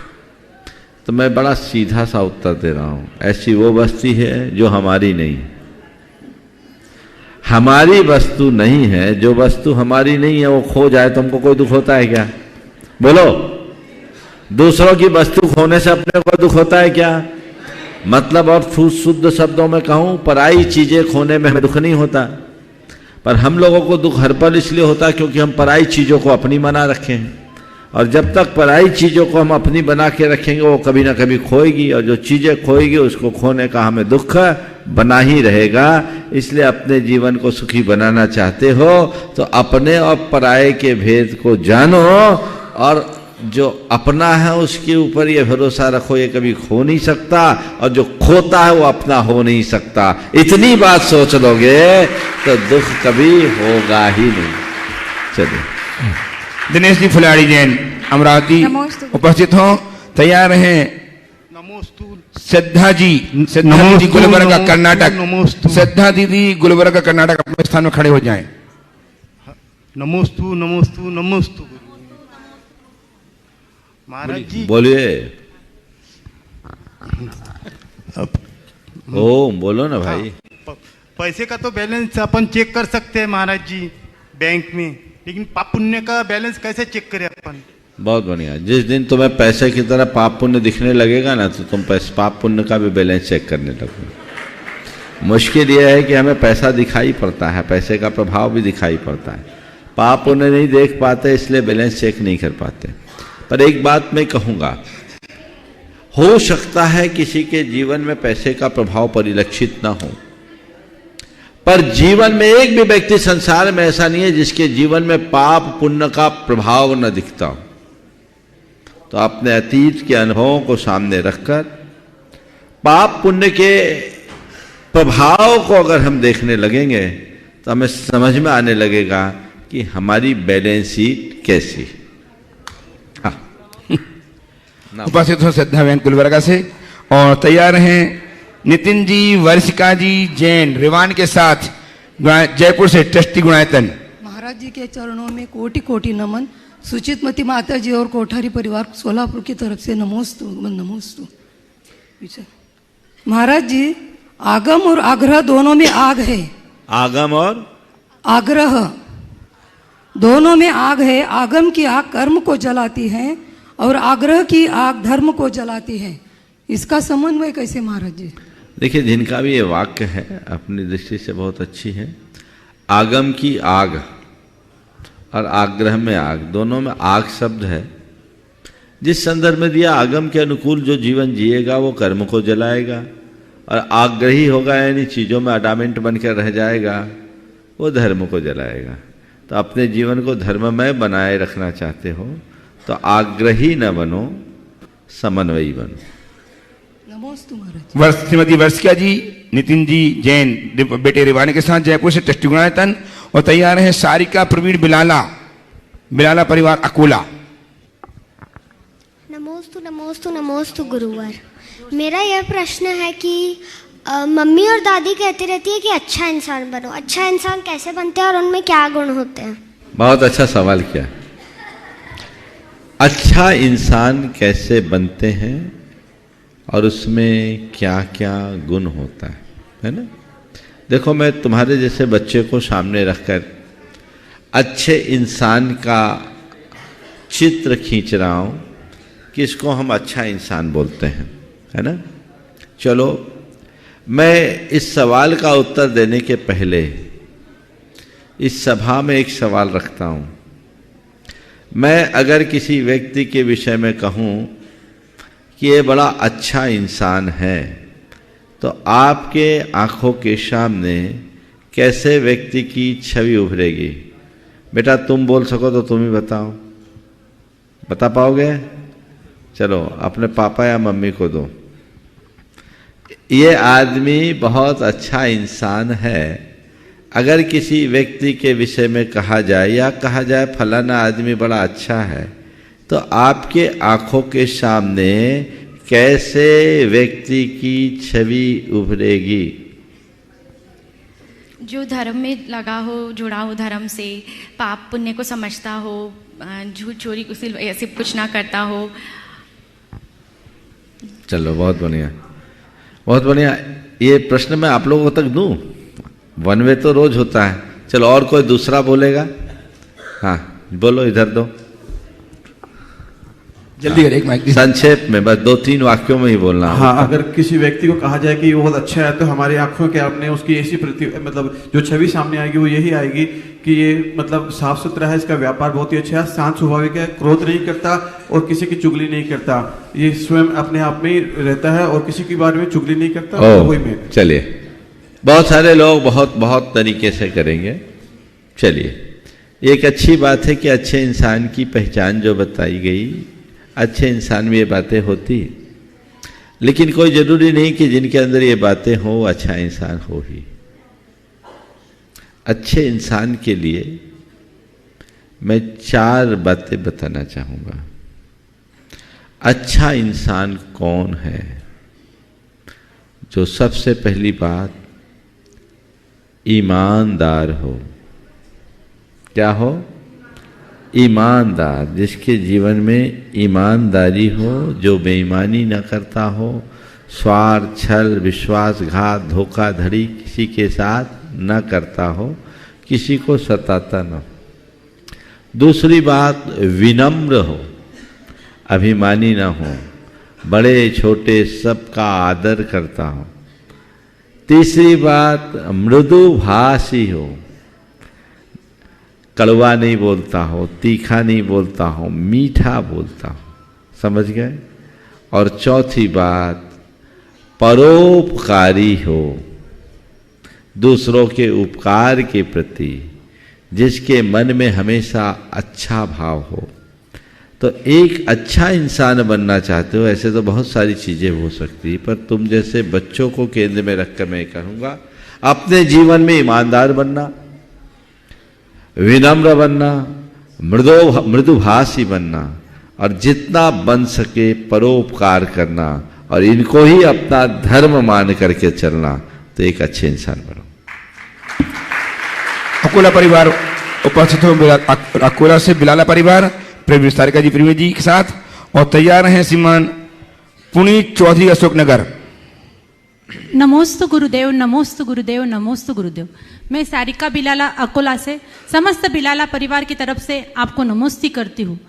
तो मैं बड़ा सीधा सा उत्तर दे रहा हूं। ऐसी वो वस्तु है जो हमारी नहीं। हमारी वस्तु नहीं है, जो वस्तु हमारी नहीं है वो खो जाए तो हमको कोई दुख होता है क्या? बोलो, दूसरों की वस्तु खोने से अपने को दुख होता है क्या? मतलब और शुद्ध शब्दों में कहूं, पराई चीजें खोने में हमें दुख नहीं होता, पर हम लोगों को दुख हर पल इसलिए होता है क्योंकि हम पराई चीजों को अपनी बना रखे हैं। और जब तक पराई चीजों को हम अपनी बना के रखेंगे वो कभी ना कभी खोएगी, और जो चीजें खोएगी उसको खोने का हमें दुख बना ही रहेगा। इसलिए अपने जीवन को सुखी बनाना चाहते हो तो अपने और पराये के भेद को जानो, और जो अपना है उसके ऊपर ये भरोसा रखो ये कभी खो नहीं सकता, और जो खोता है वो अपना हो नहीं सकता। इतनी बात सोच लोगे तो दुख कभी होगा ही नहीं। चलिए, दिनेश जी फुलाड़ी जैन अमरावती उपस्थित हो, तैयार हैं। श्रद्धा जी, श्रद्धा दीदी गुलबर्गा कर्नाटक, श्रद्धा दीदी गुलबर्गा कर्नाटक अपने स्थान में खड़े हो जाएं। नमोस्तु नमोस्तु नमोस्तु। महाराज जी बोलिए। ओम बोलो ना भाई। पैसे का तो बैलेंस अपन चेक कर सकते हैं महाराज जी बैंक में, लेकिन पाप पुण्य का बैलेंस कैसे चेक करें अपन? बहुत बढ़िया। जिस दिन तुम्हें पैसे की तरह पाप पुण्य दिखने लगेगा ना तो तुम पाप पुण्य का भी बैलेंस चेक करने लगोगे। मुश्किल यह है कि हमें पैसा दिखाई पड़ता है, पैसे का प्रभाव भी दिखाई पड़ता है, पाप पुण्य नहीं देख पाते, इसलिए बैलेंस चेक नहीं कर पाते। पर एक बात मैं कहूँगा, हो सकता है किसी के जीवन में पैसे का प्रभाव परिलक्षित ना हो, पर जीवन में एक भी व्यक्ति संसार में ऐसा नहीं है जिसके जीवन में पाप पुण्य का प्रभाव न दिखता हो। तो अपने अतीत के अनुभवों को सामने रखकर पाप पुण्य के प्रभाव को अगर हम देखने लगेंगे तो हमें समझ में आने लगेगा कि हमारी बैलेंस शीट कैसी। उपस्थित हो श्रद्धा बहन गुलबर्गा से, और तैयार हैं नितिन जी वर्षिका जी जैन रिवान के साथ जयपुर से ट्रस्टी गुणायतन। महाराज जी के चरणों में कोटि कोटि नमन। सुचितमती माता जी और कोठारी परिवार सोलापुर की तरफ से नमोस्तु नमोस्तु। महाराज जी, आगम और आग्रह दोनों में आग है। आगम और आग्रह दोनों में आग है। आगम की आग कर्म को जलाती है और आग्रह की आग धर्म को जलाती है। इसका समन्वय कैसे महाराज जी? देखिए, जिनका भी ये वाक्य है अपनी दृष्टि से बहुत अच्छी है। आगम की आग और आग्रह में आग, दोनों में आग शब्द है। जिस संदर्भ में दिया, आगम के अनुकूल जो जीवन जिएगा वो कर्म को जलाएगा, और आग्रही होगा यानी चीज़ों में अडामेंट बनकर रह जाएगा, वो धर्म को जलाएगा। तो अपने जीवन को धर्ममय बनाए रखना चाहते हो तो आग्रही न बनो, समन्वयी बनो। श्रीमती वर्षिका जी नितिन जी जैन बेटे रिवानी के साथ जयपुर से ट्रस्टी गुणायतन, और तैयार है सारिका प्रवीण बिलाला परिवार अकोला। नमोस्तु नमोस्तु नमोस्तु गुरुवर। मेरा यह प्रश्न है कि मम्मी और दादी कहती रहती है कि अच्छा इंसान बनो। अच्छा इंसान कैसे बनते हैं और उनमें क्या गुण होते हैं? बहुत अच्छा सवाल किया। अच्छा इंसान कैसे बनते हैं और उसमें क्या क्या गुण होता है ना? देखो, मैं तुम्हारे जैसे बच्चे को सामने रखकर अच्छे इंसान का चित्र खींच रहा हूँ कि इसको हम अच्छा इंसान बोलते हैं, है ना? चलो, मैं इस सवाल का उत्तर देने के पहले इस सभा में एक सवाल रखता हूँ। मैं अगर किसी व्यक्ति के विषय में कहूँ कि ये बड़ा अच्छा इंसान है, तो आपके आंखों के सामने कैसे व्यक्ति की छवि उभरेगी? बेटा, तुम बोल सको तो तुम ही बताओ। बता पाओगे? चलो, अपने पापा या मम्मी को दो। ये आदमी बहुत अच्छा इंसान है। अगर किसी व्यक्ति के विषय में कहा जाए या कहा जाए फलाना आदमी बड़ा अच्छा है, तो आपके आंखों के सामने कैसे व्यक्ति की छवि उभरेगी? जो धर्म में लगा हो, जुड़ा हो धर्म से, पाप पुण्य को समझता हो, झूठ चोरी ऐसे कुछ ना करता हो। चलो, बहुत बढ़िया, बहुत बढ़िया। ये प्रश्न मैं आप लोगों तक दूं? वन वे तो रोज होता है। चलो और कोई दूसरा बोलेगा? हाँ बोलो, इधर दो, जल्दी करें, एक माइक संक्षेप में, बस 2-3 वाक्यों में ही बोलना। हाँ, अगर किसी व्यक्ति को कहा जाए कि वो बहुत अच्छा है तो हमारी आंखों के आपने उसकी ऐसी मतलब जो छवि सामने आएगी वो यही आएगी कि ये मतलब साफ सुथरा है, इसका व्यापार बहुत ही अच्छा है, शांत स्वभाविक है, क्रोध नहीं करता और किसी की चुगली नहीं करता, ये स्वयं अपने आप में ही रहता है और किसी के बारे में चुगली नहीं करता। वही में चलिए, बहुत सारे लोग बहुत तरीके से करेंगे। चलिए, एक अच्छी बात है कि अच्छे इंसान की पहचान जो बताई गई, अच्छे इंसान में ये बातें होती, लेकिन कोई जरूरी नहीं कि जिनके अंदर ये बातें हो अच्छा इंसान हो ही। अच्छे इंसान के लिए मैं 4 बातें बताना चाहूँगा। अच्छा इंसान कौन है? जो सबसे पहली बात, ईमानदार हो। क्या हो? ईमानदार, जिसके जीवन में ईमानदारी हो, जो बेईमानी न करता हो, स्वार्थ, छल, विश्वासघात, धोखाधड़ी किसी के साथ न करता हो, किसी को सताता न हो। दूसरी बात, विनम्र हो, अभिमानी न हो, बड़े छोटे सबका आदर करता हो। तीसरी बात, मृदुभाषी हो, कड़वा नहीं बोलता हो, तीखा नहीं बोलता हो, मीठा बोलता हो। समझ गए? और चौथी बात, परोपकारी हो, दूसरों के उपकार के प्रति जिसके मन में हमेशा अच्छा भाव हो। तो एक अच्छा इंसान बनना चाहते हो, ऐसे तो बहुत सारी चीज़ें हो सकती है, पर तुम जैसे बच्चों को केंद्र में रखकर मैं कहूँगा, अपने जीवन में ईमानदार बनना, विनम्र बनना, मृदुभाषी बनना और जितना बन सके परोपकार करना और इनको ही अपना धर्म मान करके चलना, तो एक अच्छे इंसान बनो। अकोला परिवार उपस्थित हो, अकोला से बिलाला परिवार प्रेम सारिका जी प्रेमी जी के साथ, और तैयार हैं श्रीमान पुनीत चौधरी अशोकनगर। नमोस्तु गुरुदेव, नमोस्तु गुरुदेव, नमोस्तु गुरुदेव। मैं सारिका बिलाला अकोला से समस्त बिलाला परिवार की तरफ से आपको नमोस्ती करती हूँ।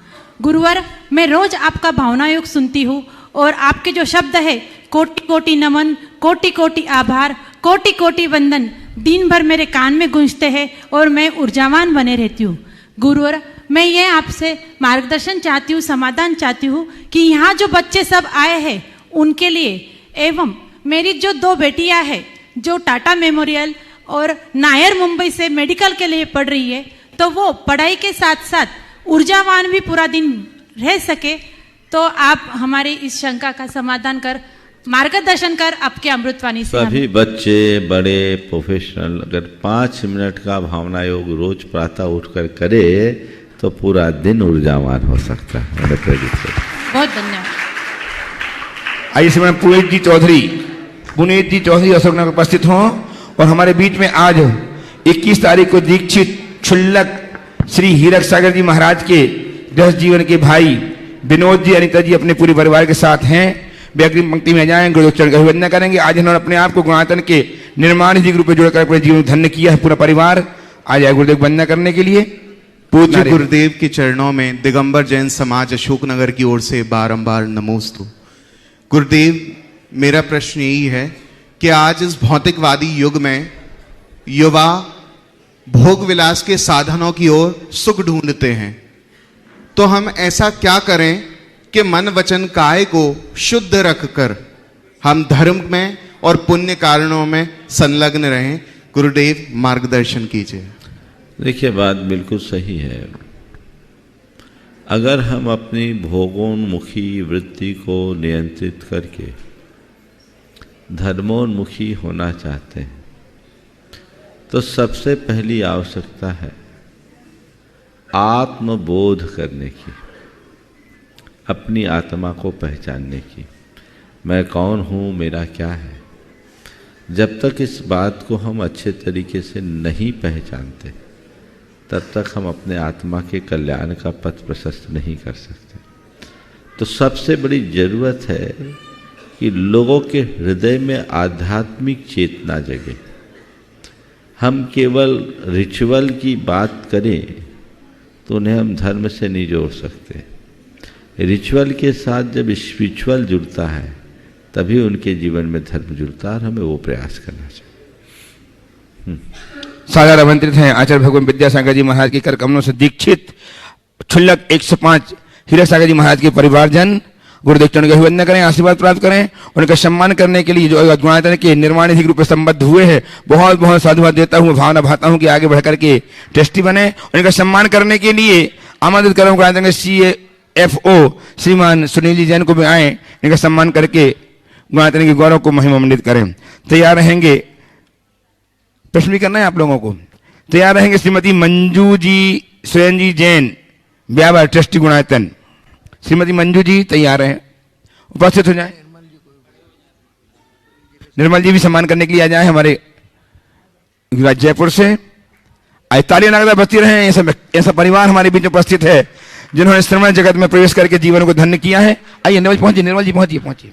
गुरुवर, मैं रोज आपका भावनायोग सुनती हूँ और आपके जो शब्द है, कोटि कोटि नमन, कोटि कोटि आभार, कोटि कोटि वंदन, दिन भर मेरे कान में गूंजते हैं और मैं ऊर्जावान बने रहती हूँ। गुरुवर, मैं ये आपसे मार्गदर्शन चाहती हूँ, समाधान चाहती हूँ कि यहाँ जो बच्चे सब आए हैं उनके लिए, एवं मेरी जो 2 बेटियां हैं जो टाटा मेमोरियल और नायर मुंबई से मेडिकल के लिए पढ़ रही है, तो वो पढ़ाई के साथ साथ ऊर्जावान भी पूरा दिन रह सके, तो आप हमारी इस शंका का समाधान कर, मार्गदर्शन कर आपके अमृतवाणी से। सभी बच्चे, बड़े, प्रोफेशनल अगर 5 मिनट का भावना योग रोज प्रातः उठकर करे तो पूरा दिन ऊर्जावान हो सकता है। बहुत धन्यवाद। आइए समय पुनीत जी चौधरी अशोकनगर उपस्थित हों और हमारे बीच में आज 21 तारीख को दीक्षित क्षुल्लक श्री हीरक सागर जी महाराज के 10 जीवन के भाई विनोद जी, अनिता जी अपने पूरे परिवार के साथ हैं। वे अग्रिम पंक्ति में जाएं, गुरुदेव चरण की वंदना करेंगे। आज इन्होंने अपने आप को गुणायतन के निर्माण जी ग्रुप में जोड़कर अपने जीवन धन्य किया है। पूरा परिवार आ जाए गुरुदेव वंदना करने के लिए। पूज्य गुरुदेव के चरणों में दिगंबर जैन समाज अशोकनगर की ओर से बारंबार नमोस्तु। गुरुदेव, मेरा प्रश्न यही है कि आज इस भौतिकवादी युग में युवा भोग विलास के साधनों की ओर सुख ढूंढते हैं, तो हम ऐसा क्या करें कि मन वचन काय को शुद्ध रखकर हम धर्म में और पुण्य कारणों में संलग्न रहें? गुरुदेव मार्गदर्शन कीजिए। देखिए, बात बिल्कुल सही है। अगर हम अपनी भोगोन्मुखी वृत्ति को नियंत्रित करके धर्मोन्मुखी होना चाहते हैं, तो सबसे पहली आवश्यकता है आत्मबोध करने की, अपनी आत्मा को पहचानने की। मैं कौन हूँ, मेरा क्या है। जब तक इस बात को हम अच्छे तरीके से नहीं पहचानते, तब तक हम अपने आत्मा के कल्याण का पथ प्रशस्त नहीं कर सकते। तो सबसे बड़ी ज़रूरत है कि लोगों के हृदय में आध्यात्मिक चेतना जगे। हम केवल रिचुअल की बात करें तो उन्हें हम धर्म से नहीं जोड़ सकते। रिचुअल के साथ जब स्पिरिचुअल जुड़ता है तभी उनके जीवन में धर्म जुड़ता है और हमें वो प्रयास करना चाहिए। सादर आमंत्रित हैं आचार्य भगवान विद्यासागर जी महाराज के कर कमलों से दीक्षित क्षुल्लक 105 हीरक सागर जी महाराज के परिवारजन गुरुदेव चरण के वंदना करें, आशीर्वाद प्राप्त करें। उनका सम्मान करने के लिए जो गुणायतन के निर्माणाधीन रूप में संबद्ध हुए हैं, बहुत बहुत साधुवाद देता हूँ, भावना भाता हूँ कि आगे बढ़कर के ट्रस्टी बने। उनका सम्मान करने के लिए आमंत्रित करूँ गुणायतन के CFO श्रीमान सुनील जी जैन को भी आए, इनका सम्मान करके गुणायतन के गौरव को महिमा मंडित करें। तैयार रहेंगे, प्रश्न भी करना है आप लोगों को। तैयार रहेंगे श्रीमती मंजू जी स्वयं जी जैन, ब्यावर ट्रस्टी गुणायतन। श्रीमती मंजू जी तैयार हैं, उपस्थित हो जाएं। निर्मल जी भी सम्मान करने के लिए आ जाए हमारे जयपुर से। तालियां लगातार बजती रहे। ऐसा परिवार हमारे बीच उपस्थित है जिन्होंने श्रवण जगत में प्रवेश करके जीवन को धन्य किया है। आइए निर्मल पहुंचिए, निर्मल जी पहुंचिए।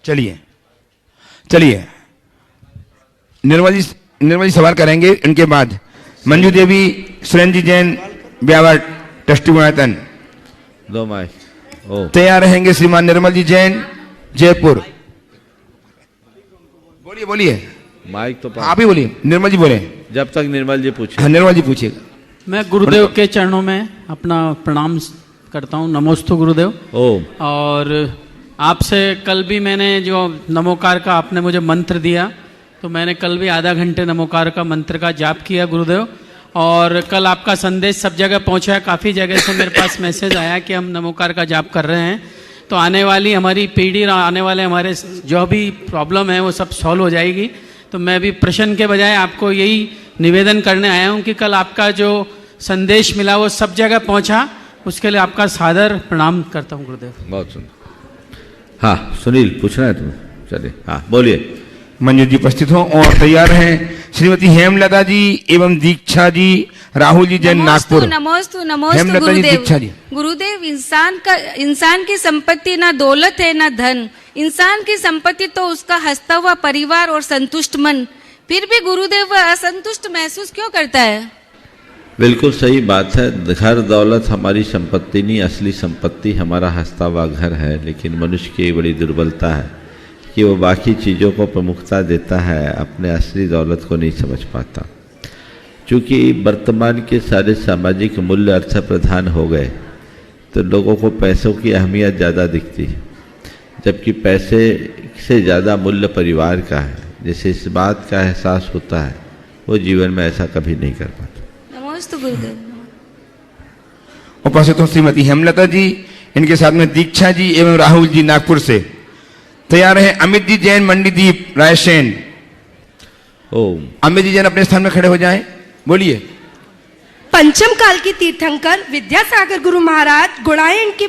चलिए निर्मल जी सवाल करेंगे। इनके बाद मंजू देवी सुरेंद्र जी जैन ब्यावर ट्रस्टी गुणायतन दो माइक तैयार रहेंगे। श्रीमान निर्मल जी जैन जयपुर। बोलिए माइक तो आप ही बोलिए, निर्मल जी बोले जब तक निर्मल जी पूछे। हाँ, निर्मल जी पूछिएगा। मैं गुरुदेव के चरणों में अपना प्रणाम करता हूँ। नमोस्तु गुरुदेव। और आपसे कल भी मैंने जो नमोकार का आपने मुझे मंत्र दिया, तो मैंने कल भी आधा घंटे नमोकार का मंत्र का जाप किया गुरुदेव। और कल आपका संदेश सब जगह पहुंचा, काफ़ी जगह से मेरे पास मैसेज आया कि हम नमोकार का जाप कर रहे हैं, तो आने वाली हमारी पीढ़ी, आने वाले हमारे जो भी प्रॉब्लम है वो सब सॉल्व हो जाएगी। तो मैं भी प्रश्न के बजाय आपको यही निवेदन करने आया हूँ कि कल आपका जो संदेश मिला वो सब जगह पहुँचा, उसके लिए आपका सादर प्रणाम करता हूँ गुरुदेव। बहुत सुंदर। हाँ सुनील पूछना है तुम्हें, चलिए हाँ बोलिए। मंजू जी उपस्थित हो और तैयार हैं श्रीमती हेमलता जी एवं दीक्षा जी, राहुल जी जैन नागपुर। नमोस्तु हेमलता जी, दीक्षा जी। गुरुदेव, इंसान की संपत्ति ना दौलत है ना धन, इंसान की संपत्ति तो उसका हंसता हुआ परिवार और संतुष्ट मन। फिर भी गुरुदेव वह असंतुष्ट महसूस क्यों करता है? बिल्कुल सही बात है। घर दौलत हमारी संपत्ति नहीं, असली संपत्ति हमारा हंसता हुआ घर है। लेकिन मनुष्य की बड़ी दुर्बलता है कि वो बाकी चीज़ों को प्रमुखता देता है, अपने असली दौलत को नहीं समझ पाता। चूँकि वर्तमान के सारे सामाजिक मूल्य अर्थ प्रधान हो गए, तो लोगों को पैसों की अहमियत ज़्यादा दिखती है, जबकि पैसे से ज़्यादा मूल्य परिवार का है। जिसे इस बात का एहसास होता है वो जीवन में ऐसा कभी नहीं कर पाता। नमस्ते गुरुदेव। उपस्थित हो श्रीमती हेमलता जी, इनके साथ में दीक्षा जी एवं राहुल जी नागपुर से। तैयार है अमित जी जैन मंडीदीप रायसेन। अमित जी जैन अपने स्थान में खड़े हो जाएं, बोलिए। पंचम काल की तीर्थंकर विद्यासागर गुरु महाराज, गुणायन की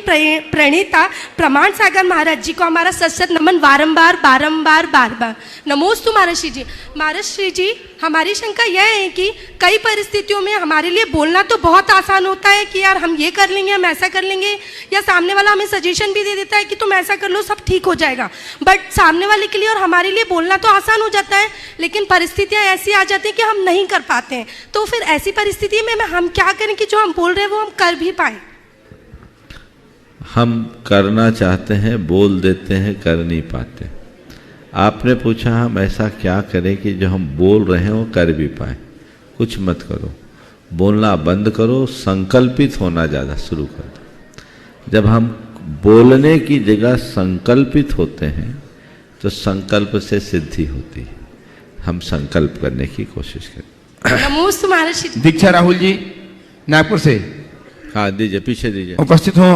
प्रणेता प्रमाण सागर महाराज जी को हमारा सशत नमन बारंबार बारंबार बार बार। नमोस्तु महाराज श्री जी। महाराज श्री जी, हमारी शंका यह है कि कई परिस्थितियों में हमारे लिए बोलना तो बहुत आसान होता है कि यार हम ये कर लेंगे, हम ऐसा कर लेंगे, या सामने वाला हमें सजेशन भी दे देता है कि तुम ऐसा कर लो सब ठीक हो जाएगा। बट सामने वाले के लिए और हमारे लिए बोलना तो आसान हो जाता है, लेकिन परिस्थितियाँ ऐसी आ जाती हैं कि हम नहीं कर पाते हैं। तो फिर ऐसी परिस्थिति में हम क्या करें कि जो हम बोल रहे हैं वो हम कर भी पाए? हम करना चाहते हैं, बोल देते हैं, कर नहीं पाते। आपने पूछा हम ऐसा क्या करें कि जो हम बोल रहे हैं वो कर भी पाए। कुछ मत करो, बोलना बंद करो, संकल्पित होना ज़्यादा शुरू कर दो। जब हम बोलने की जगह संकल्पित होते हैं तो संकल्प से सिद्धि होती है। हम संकल्प करने की कोशिश करें। नमोस्तु महाराज। दीक्षा राहुल जी नागपुर से। हाँ दीजिए, पीछे दीजिए। उपस्थित हो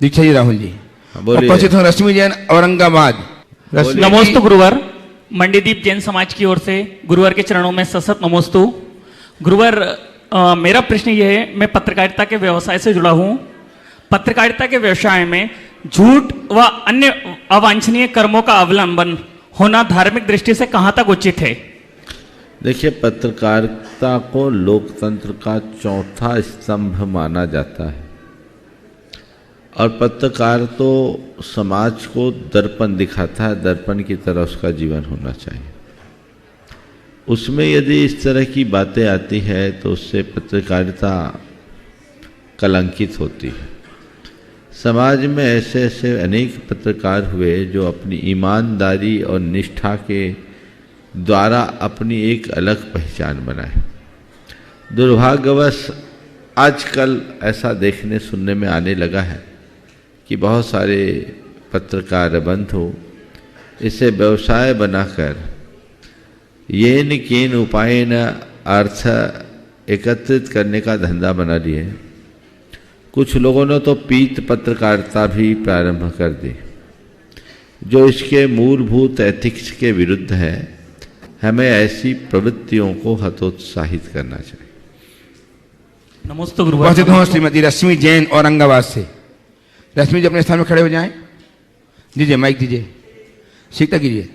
दीक्षा जी राहुल जी। उपस्थित हो रश्मि जैन औरंगाबाद। नमोस्तु गुरुवर, मंडीदीप जैन समाज की ओर से गुरुवर के चरणों में सशत नमोस्तु। गुरुवर, मेरा प्रश्न ये है, मैं पत्रकारिता के व्यवसाय से जुड़ा हूँ। पत्रकारिता के व्यवसाय में झूठ व अन्य अवांछनीय कर्मों का अवलंबन होना धार्मिक दृष्टि से कहाँ तक उचित है? देखिए, पत्रकारिता को लोकतंत्र का चौथा स्तंभ माना जाता है और पत्रकार तो समाज को दर्पण दिखाता है, दर्पण की तरह उसका जीवन होना चाहिए। उसमें यदि इस तरह की बातें आती है तो उससे पत्रकारिता कलंकित होती है। समाज में ऐसे ऐसे अनेक पत्रकार हुए जो अपनी ईमानदारी और निष्ठा के द्वारा अपनी एक अलग पहचान बनाए। दुर्भाग्यवश आजकल ऐसा देखने सुनने में आने लगा है कि बहुत सारे पत्रकार बंधु इसे व्यवसाय बनाकर येन केन उपायन अर्थ एकत्रित करने का धंधा बना लिए। कुछ लोगों ने तो पीत पत्रकारिता भी प्रारंभ कर दी, जो इसके मूलभूत एथिक्स के विरुद्ध है। हमें ऐसी प्रवृत्तियों को हतोत्साहित करना चाहिए। नमस्ते गुरुवार। उपस्थित हूँ श्रीमती रश्मि जैन औरंगाबाद से। रश्मि जी अपने स्थान में खड़े हो जाएं। दीजिए माइक दीजिए, सीखता कीजिए।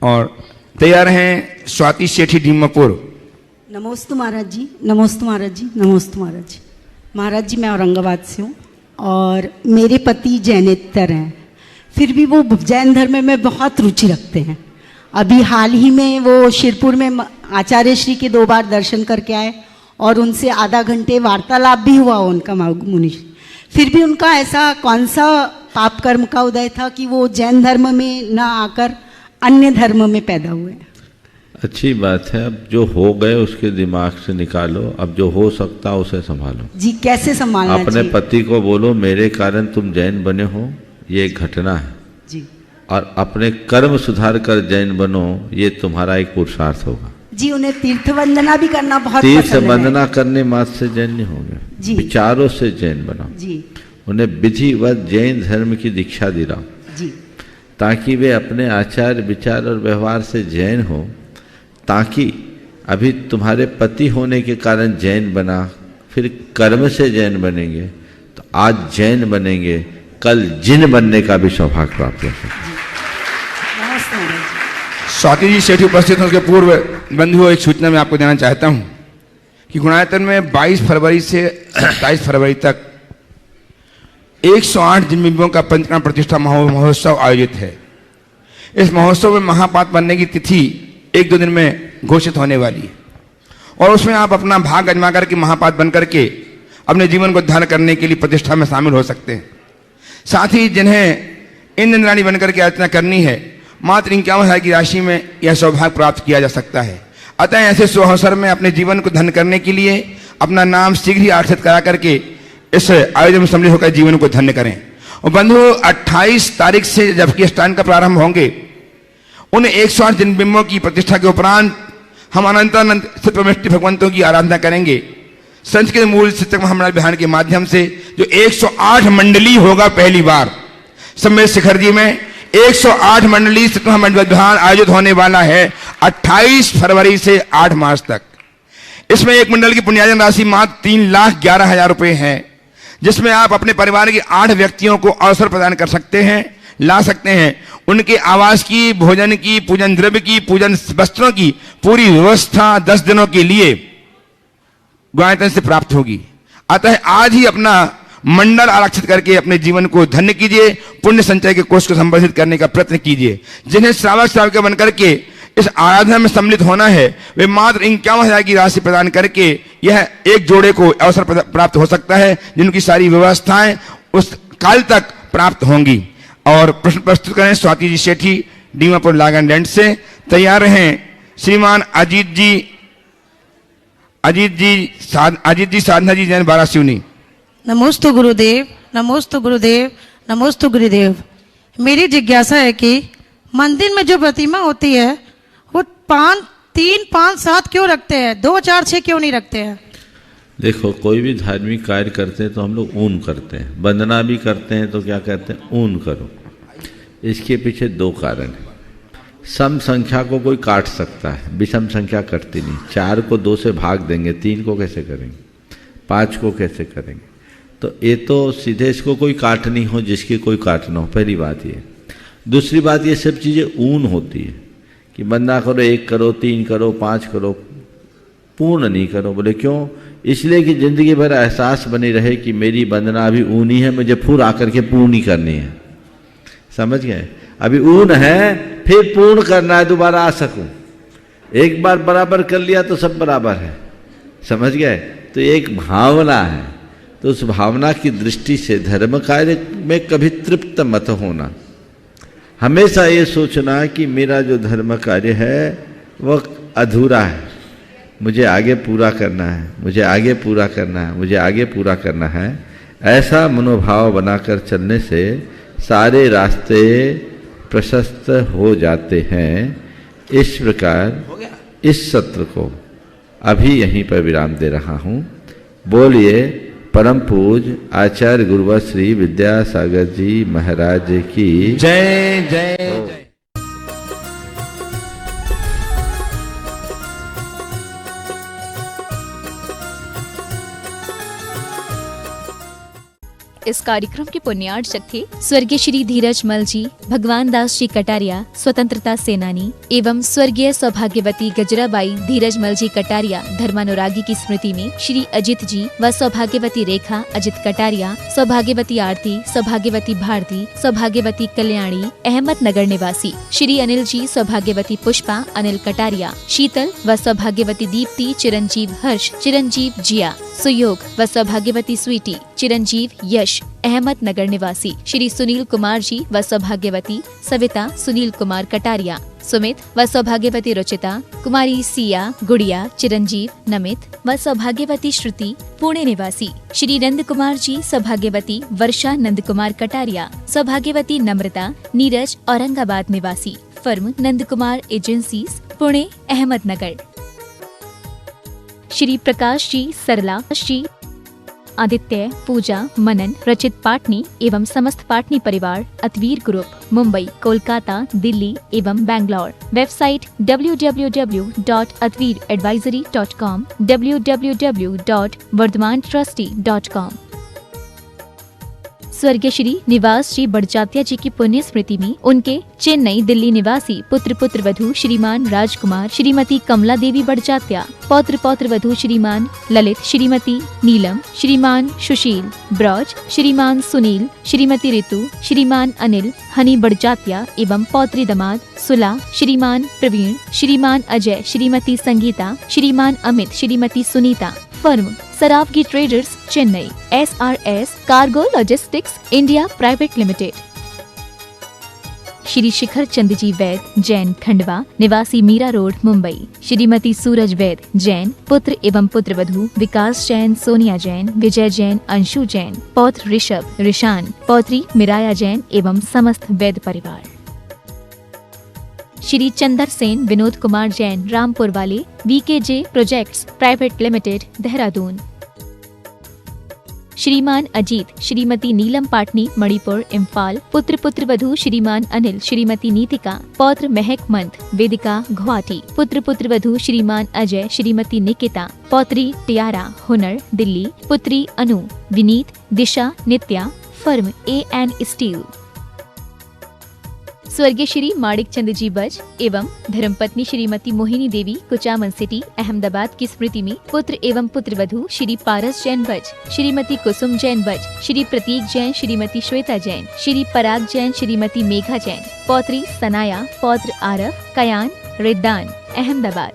और तैयार हैं स्वाति सेठी डीमापुर। नमोस्तु महाराज जी, नमोस्तु महाराज जी, नमोस्तु महाराज जी। महाराज जी मैं औरंगाबाद से हूँ और मेरे पति जैनेतर हैं, फिर भी वो जैन धर्म में बहुत रुचि रखते हैं। अभी हाल ही में वो शिरपुर में आचार्य श्री के 2 बार दर्शन करके आए और उनसे आधा घंटे वार्तालाप भी हुआ उनका मुनि। फिर भी उनका ऐसा कौन सा पाप कर्म का उदय था कि वो जैन धर्म में न आकर अन्य धर्म में पैदा हुए? अच्छी बात है। अब जो हो गए उसके दिमाग से निकालो, अब जो हो सकता उसे संभालो। जी कैसे संभालना अपने चाहिए? पति को बोलो मेरे कारण तुम जैन बने हो, ये एक घटना है जी। और अपने कर्म सुधार कर जैन बनो, ये तुम्हारा एक पुरुषार्थ होगा। जी उन्हें तीर्थ वंदना भी करना बहुत तीर्थ पसंद है। वंदना करने मात्र से जैन नहीं होंगे, जी। विचारों से जैन बनाओ। जी उन्हें विधिवत जैन धर्म की दीक्षा दिलाओ, जी ताकि वे अपने आचार विचार और व्यवहार से जैन हो। ताकि अभी तुम्हारे पति होने के कारण जैन बना, फिर कर्म से जैन बनेंगे, तो आज जैन बनेंगे, कल जिन बनने का भी सौभाग्य प्राप्त हो सकता है। स्वाति जी सेठी उपस्थित हैं। उसके पूर्व बंधुओं एक सूचना मैं आपको देना चाहता हूं कि गुणायतन में 22 फरवरी से 27 फरवरी तक 108 जिन बिंबों का पंचकर्म प्रतिष्ठा महोत्सव आयोजित है। इस महोत्सव में महापात बनने की तिथि 1-2 दिन में घोषित होने वाली है और उसमें आप अपना भाग आजमा करके महापात बन करके अपने जीवन को उद्धार करने के लिए प्रतिष्ठा में शामिल हो सकते हैं। साथ ही जिन्हें इंद्राणी बनकर के अर्चना करनी है, मात्र 51,000 की राशि में यह सौभाग्य प्राप्त किया जा सकता है। अतः ऐसे सुअवसर में अपने जीवन को धन्य करने के लिए अपना नाम शीघ्र ही आरक्षित करा करके इस आयोजन में सम्मिलित होकर जीवन को धन्य करें। और बंधु 28 तारीख से जबकि स्टान का प्रारंभ होंगे, उन 108 जिन बिंबों की प्रतिष्ठा के उपरांत हम अनंतानंत चित्रमृष्टि भगवंतों की आराधना करेंगे। संस्कृत मूल शिक्षक महामंडल बिहार के माध्यम से जो 108 मंडली होगा, पहली बार सम्मेद शिखर जी में 108 मंडली शिक्षक महामंडल बिहार आयोजित होने वाला है 28 फरवरी से 8 मार्च तक। इसमें एक मंडल की पुण्यार्जन राशि मात्र 3,11,000 रुपए है, जिसमें आप अपने परिवार के 8 व्यक्तियों को अवसर प्रदान कर सकते हैं, ला सकते हैं। उनके आवास की, भोजन की, पूजन द्रव्य की, पूजन वस्त्रों की पूरी व्यवस्था 10 दिनों के लिए गुणायतन से प्राप्त होगी। अतः आज ही अपना मंडल आरक्षित करके अपने जीवन को धन्य कीजिए, पुण्य संचय के कोष को संवर्धित करने का प्रयत्न कीजिए। जिन्हें श्रावक श्राविका बनकर के इस आराधना में सम्मिलित होना है, वे मात्र 51,000 की राशि प्रदान करके यह एक जोड़े को अवसर प्राप्त हो सकता है, जिनकी सारी व्यवस्थाएं उस काल तक प्राप्त होंगी। और प्रश्न प्रस्तुत करें स्वाति जी सेठी डीमापुर लागन लैंड से। तैयार हैं श्रीमान अजीत जी साधना जी जैन बारासिवनी। नमोस्तु गुरुदेव, नमोस्तु गुरुदेव, नमोस्तु गुरुदेव। मेरी जिज्ञासा है कि मंदिर में जो प्रतिमा होती है वो 3, 5, 7 क्यों रखते हैं, 2, 4, 6 क्यों नहीं रखते हैं? देखो, कोई भी धार्मिक कार्य करते हैं तो हम लोग ऊन करते हैं, वंदना भी करते हैं तो क्या कहते हैं, ऊन करो। इसके पीछे 2 कारण है। सम संख्या को कोई काट सकता है, विषम संख्या कटती नहीं। 4 को 2 से भाग देंगे, 3 को कैसे करेंगे, 5 को कैसे करेंगे? तो ये तो सीधे इसको कोई काटनी हो जिसकी कोई काटना हो, पहली बात ये। दूसरी बात, ये सब चीज़ें ऊन होती है कि वंदना करो, 1 करो, 3 करो, 5 करो, पूर्ण नहीं करो। बोले क्यों? इसलिए कि जिंदगी भर एहसास बनी रहे कि मेरी वंदना अभी ऊनी है, मुझे फिर आकर के पूर्ण करनी है। समझ गए? अभी ऊन है, फिर पूर्ण करना है, दोबारा आ सकूं। एक बार बराबर कर लिया तो सब बराबर है। समझ गए? तो एक भावना है, तो उस भावना की दृष्टि से धर्म कार्य में कभी तृप्त मत होना। हमेशा ये सोचना कि मेरा जो धर्म कार्य है वह अधूरा है, मुझे आगे पूरा करना है, मुझे आगे पूरा करना है, मुझे आगे पूरा करना है। ऐसा मनोभाव बनाकर चलने से सारे रास्ते प्रशस्त हो जाते हैं। इस प्रकार इस सत्र को अभी यहीं पर विराम दे रहा हूँ। बोलिए परम पूज्य आचार्य गुरुवर श्री विद्यासागर जी महाराज की जय जय जय। इस कार्यक्रम के पुण्यार्चक थे स्वर्गीय श्री धीरज मल जी, भगवान दास जी कटारिया, स्वतंत्रता सेनानी, एवं स्वर्गीय सौभाग्यवती गजराबाई धीरज मल जी कटारिया, धर्मानुरागी की स्मृति में श्री अजित जी व सौभाग्यवती रेखा अजित कटारिया, सौभाग्यवती आरती, सौभाग्यवती भारती, सौभाग्यवती कल्याणी, अहमदनगर निवासी, श्री अनिल जी, सौभाग्यवती पुष्पा अनिल कटारिया, शीतल व सौभाग्यवती दीप्ति, चिरंजीव हर्ष, चिरंजीव जिया, सुयोग व सौभाग्यवती स्वीटी, चिरंजीव यश, अहमदनगर निवासी, श्री सुनील कुमार जी व सौभाग्यवती सविता सुनील कुमार कटारिया, सुमित व सौभाग्यवती रुचिता, कुमारी सिया गुड़िया, चिरंजीव नमित व सौभाग्यवती श्रुति पुणे निवासी, श्री नंद कुमार जी, सौभाग्यवती वर्षा नंद कुमार कटारिया, सौभाग्यवती नम्रता नीरज औरंगाबाद निवासी, फर्म नंद कुमार एजेंसीज पुणे अहमदनगर, श्री प्रकाश जी, सरला जी, आदित्य, पूजा, मनन, रचित पाटनी एवं समस्त पाटनी परिवार, अतवीर ग्रुप, मुंबई, कोलकाता, दिल्ली एवं बैंगलोर। Website www.atveeradvisory.com, www.vardhamantrusty.com। स्वर्गीय श्री निवास जी बड़जात्या जी की पुण्य स्मृति में उनके चेन्नई दिल्ली निवासी पुत्र पुत्र वधू श्रीमान राजकुमार, श्रीमती कमला देवी बड़जात्या, पौत्र पौत्र वधू श्रीमान ललित, श्रीमती नीलम, श्रीमान सुशील ब्रज, श्रीमान सुनील, श्रीमती ऋतु, श्रीमान अनिल हनी बड़जात्या एवं पौत्री दमाद सुला, श्रीमान प्रवीण, श्रीमान Ajay, Shrimati Sangeeta, Shriman Amit, Shrimati Sunita, firm Sarawgi traders Chennai, SRS cargo logistics India private limited, Shri Shikhar Chand ji Vaid Jain Khandwa निवासी मीरा रोड मुंबई, श्रीमती सूरज वैद जैन, पुत्र एवं पुत्र वधू विकास जैन, सोनिया जैन, विजय जैन, अंशु जैन, पौत्र ऋषभ, ऋषान, पौत्री मिराया जैन एवं समस्त वैद परिवार, श्री चंदर सेन, विनोद कुमार जैन, रामपुर वाले, VKJ projects private limited Dehradun, श्रीमान अजीत, श्रीमती नीलम पाटनी मणिपुर इम्फाल, पुत्र पुत्र वधू श्रीमान अनिल, श्रीमती नीतिका, पौत्र महक मंथ वेदिका गुवाहाटी, पुत्र पुत्र वधू श्रीमान अजय, श्रीमती निकिता, पौत्री टियारा हुनर दिल्ली, पुत्री अनु, विनीत, दिशा, नित्या, फर्म AN स्टील, स्वर्गीय श्री माणिक चंद जी बज एवं धर्मपत्नी श्रीमती मोहिनी देवी कुचामन सिटी अहमदाबाद की स्मृति में पुत्र एवं पुत्र वधू श्री पारस जैन बज, श्रीमती कुसुम जैन बज, श्री प्रतीक जैन, श्रीमती श्वेता जैन, श्री पराग जैन, श्रीमती मेघा जैन, पौत्री सनाया, पौत्र आरफ, कयान, रिद्दान अहमदाबाद,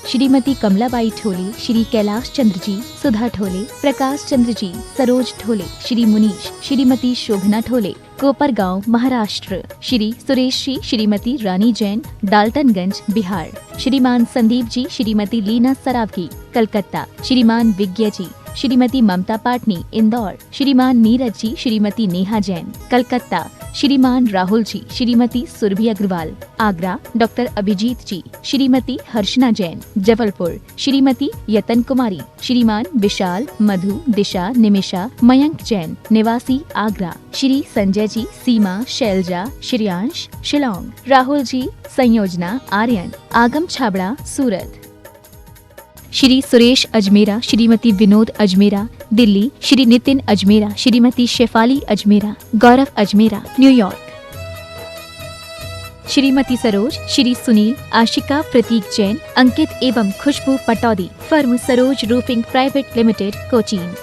श्रीमती कमलाबाई ठोले, श्री कैलाश चंद्र जी, सुधा ठोले, प्रकाश चंद्र जी, सरोज ठोले, श्री मुनीश, श्रीमती शोभना ठोले, कोपरगांव महाराष्ट्र, श्री सुरेश जी, श्रीमती रानी जैन, डाल्टनगंज बिहार, श्रीमान संदीप जी, श्रीमती लीना सरावगी कलकत्ता, श्रीमान विज्ञ जी, श्रीमती ममता पाटनी इंदौर, श्रीमान नीरज जी, श्रीमती नेहा जैन कलकत्ता, श्रीमान राहुल जी, श्रीमती सुरभि अग्रवाल आगरा, डॉक्टर अभिजीत जी, श्रीमती हर्षना जैन जबलपुर, श्रीमती यतन कुमारी, श्रीमान विशाल, मधु, दिशा, निमिषा, मयंक जैन निवासी आगरा, श्री संजय जी, सीमा, शैलजा, श्रेयांश शिलोंग, राहुल जी, संयोजना आर्यन आगम छाबड़ा सूरत, श्री सुरेश अजमेरा, श्रीमती विनोद अजमेरा दिल्ली, श्री नितिन अजमेरा, श्रीमती शेफाली अजमेरा, गौरव अजमेरा न्यूयॉर्क, श्रीमती सरोज, श्री सुनील, आशिका प्रतीक जैन, अंकित एवं Khushbu Pataudi, firm Saroj roofing private limited, Cochin.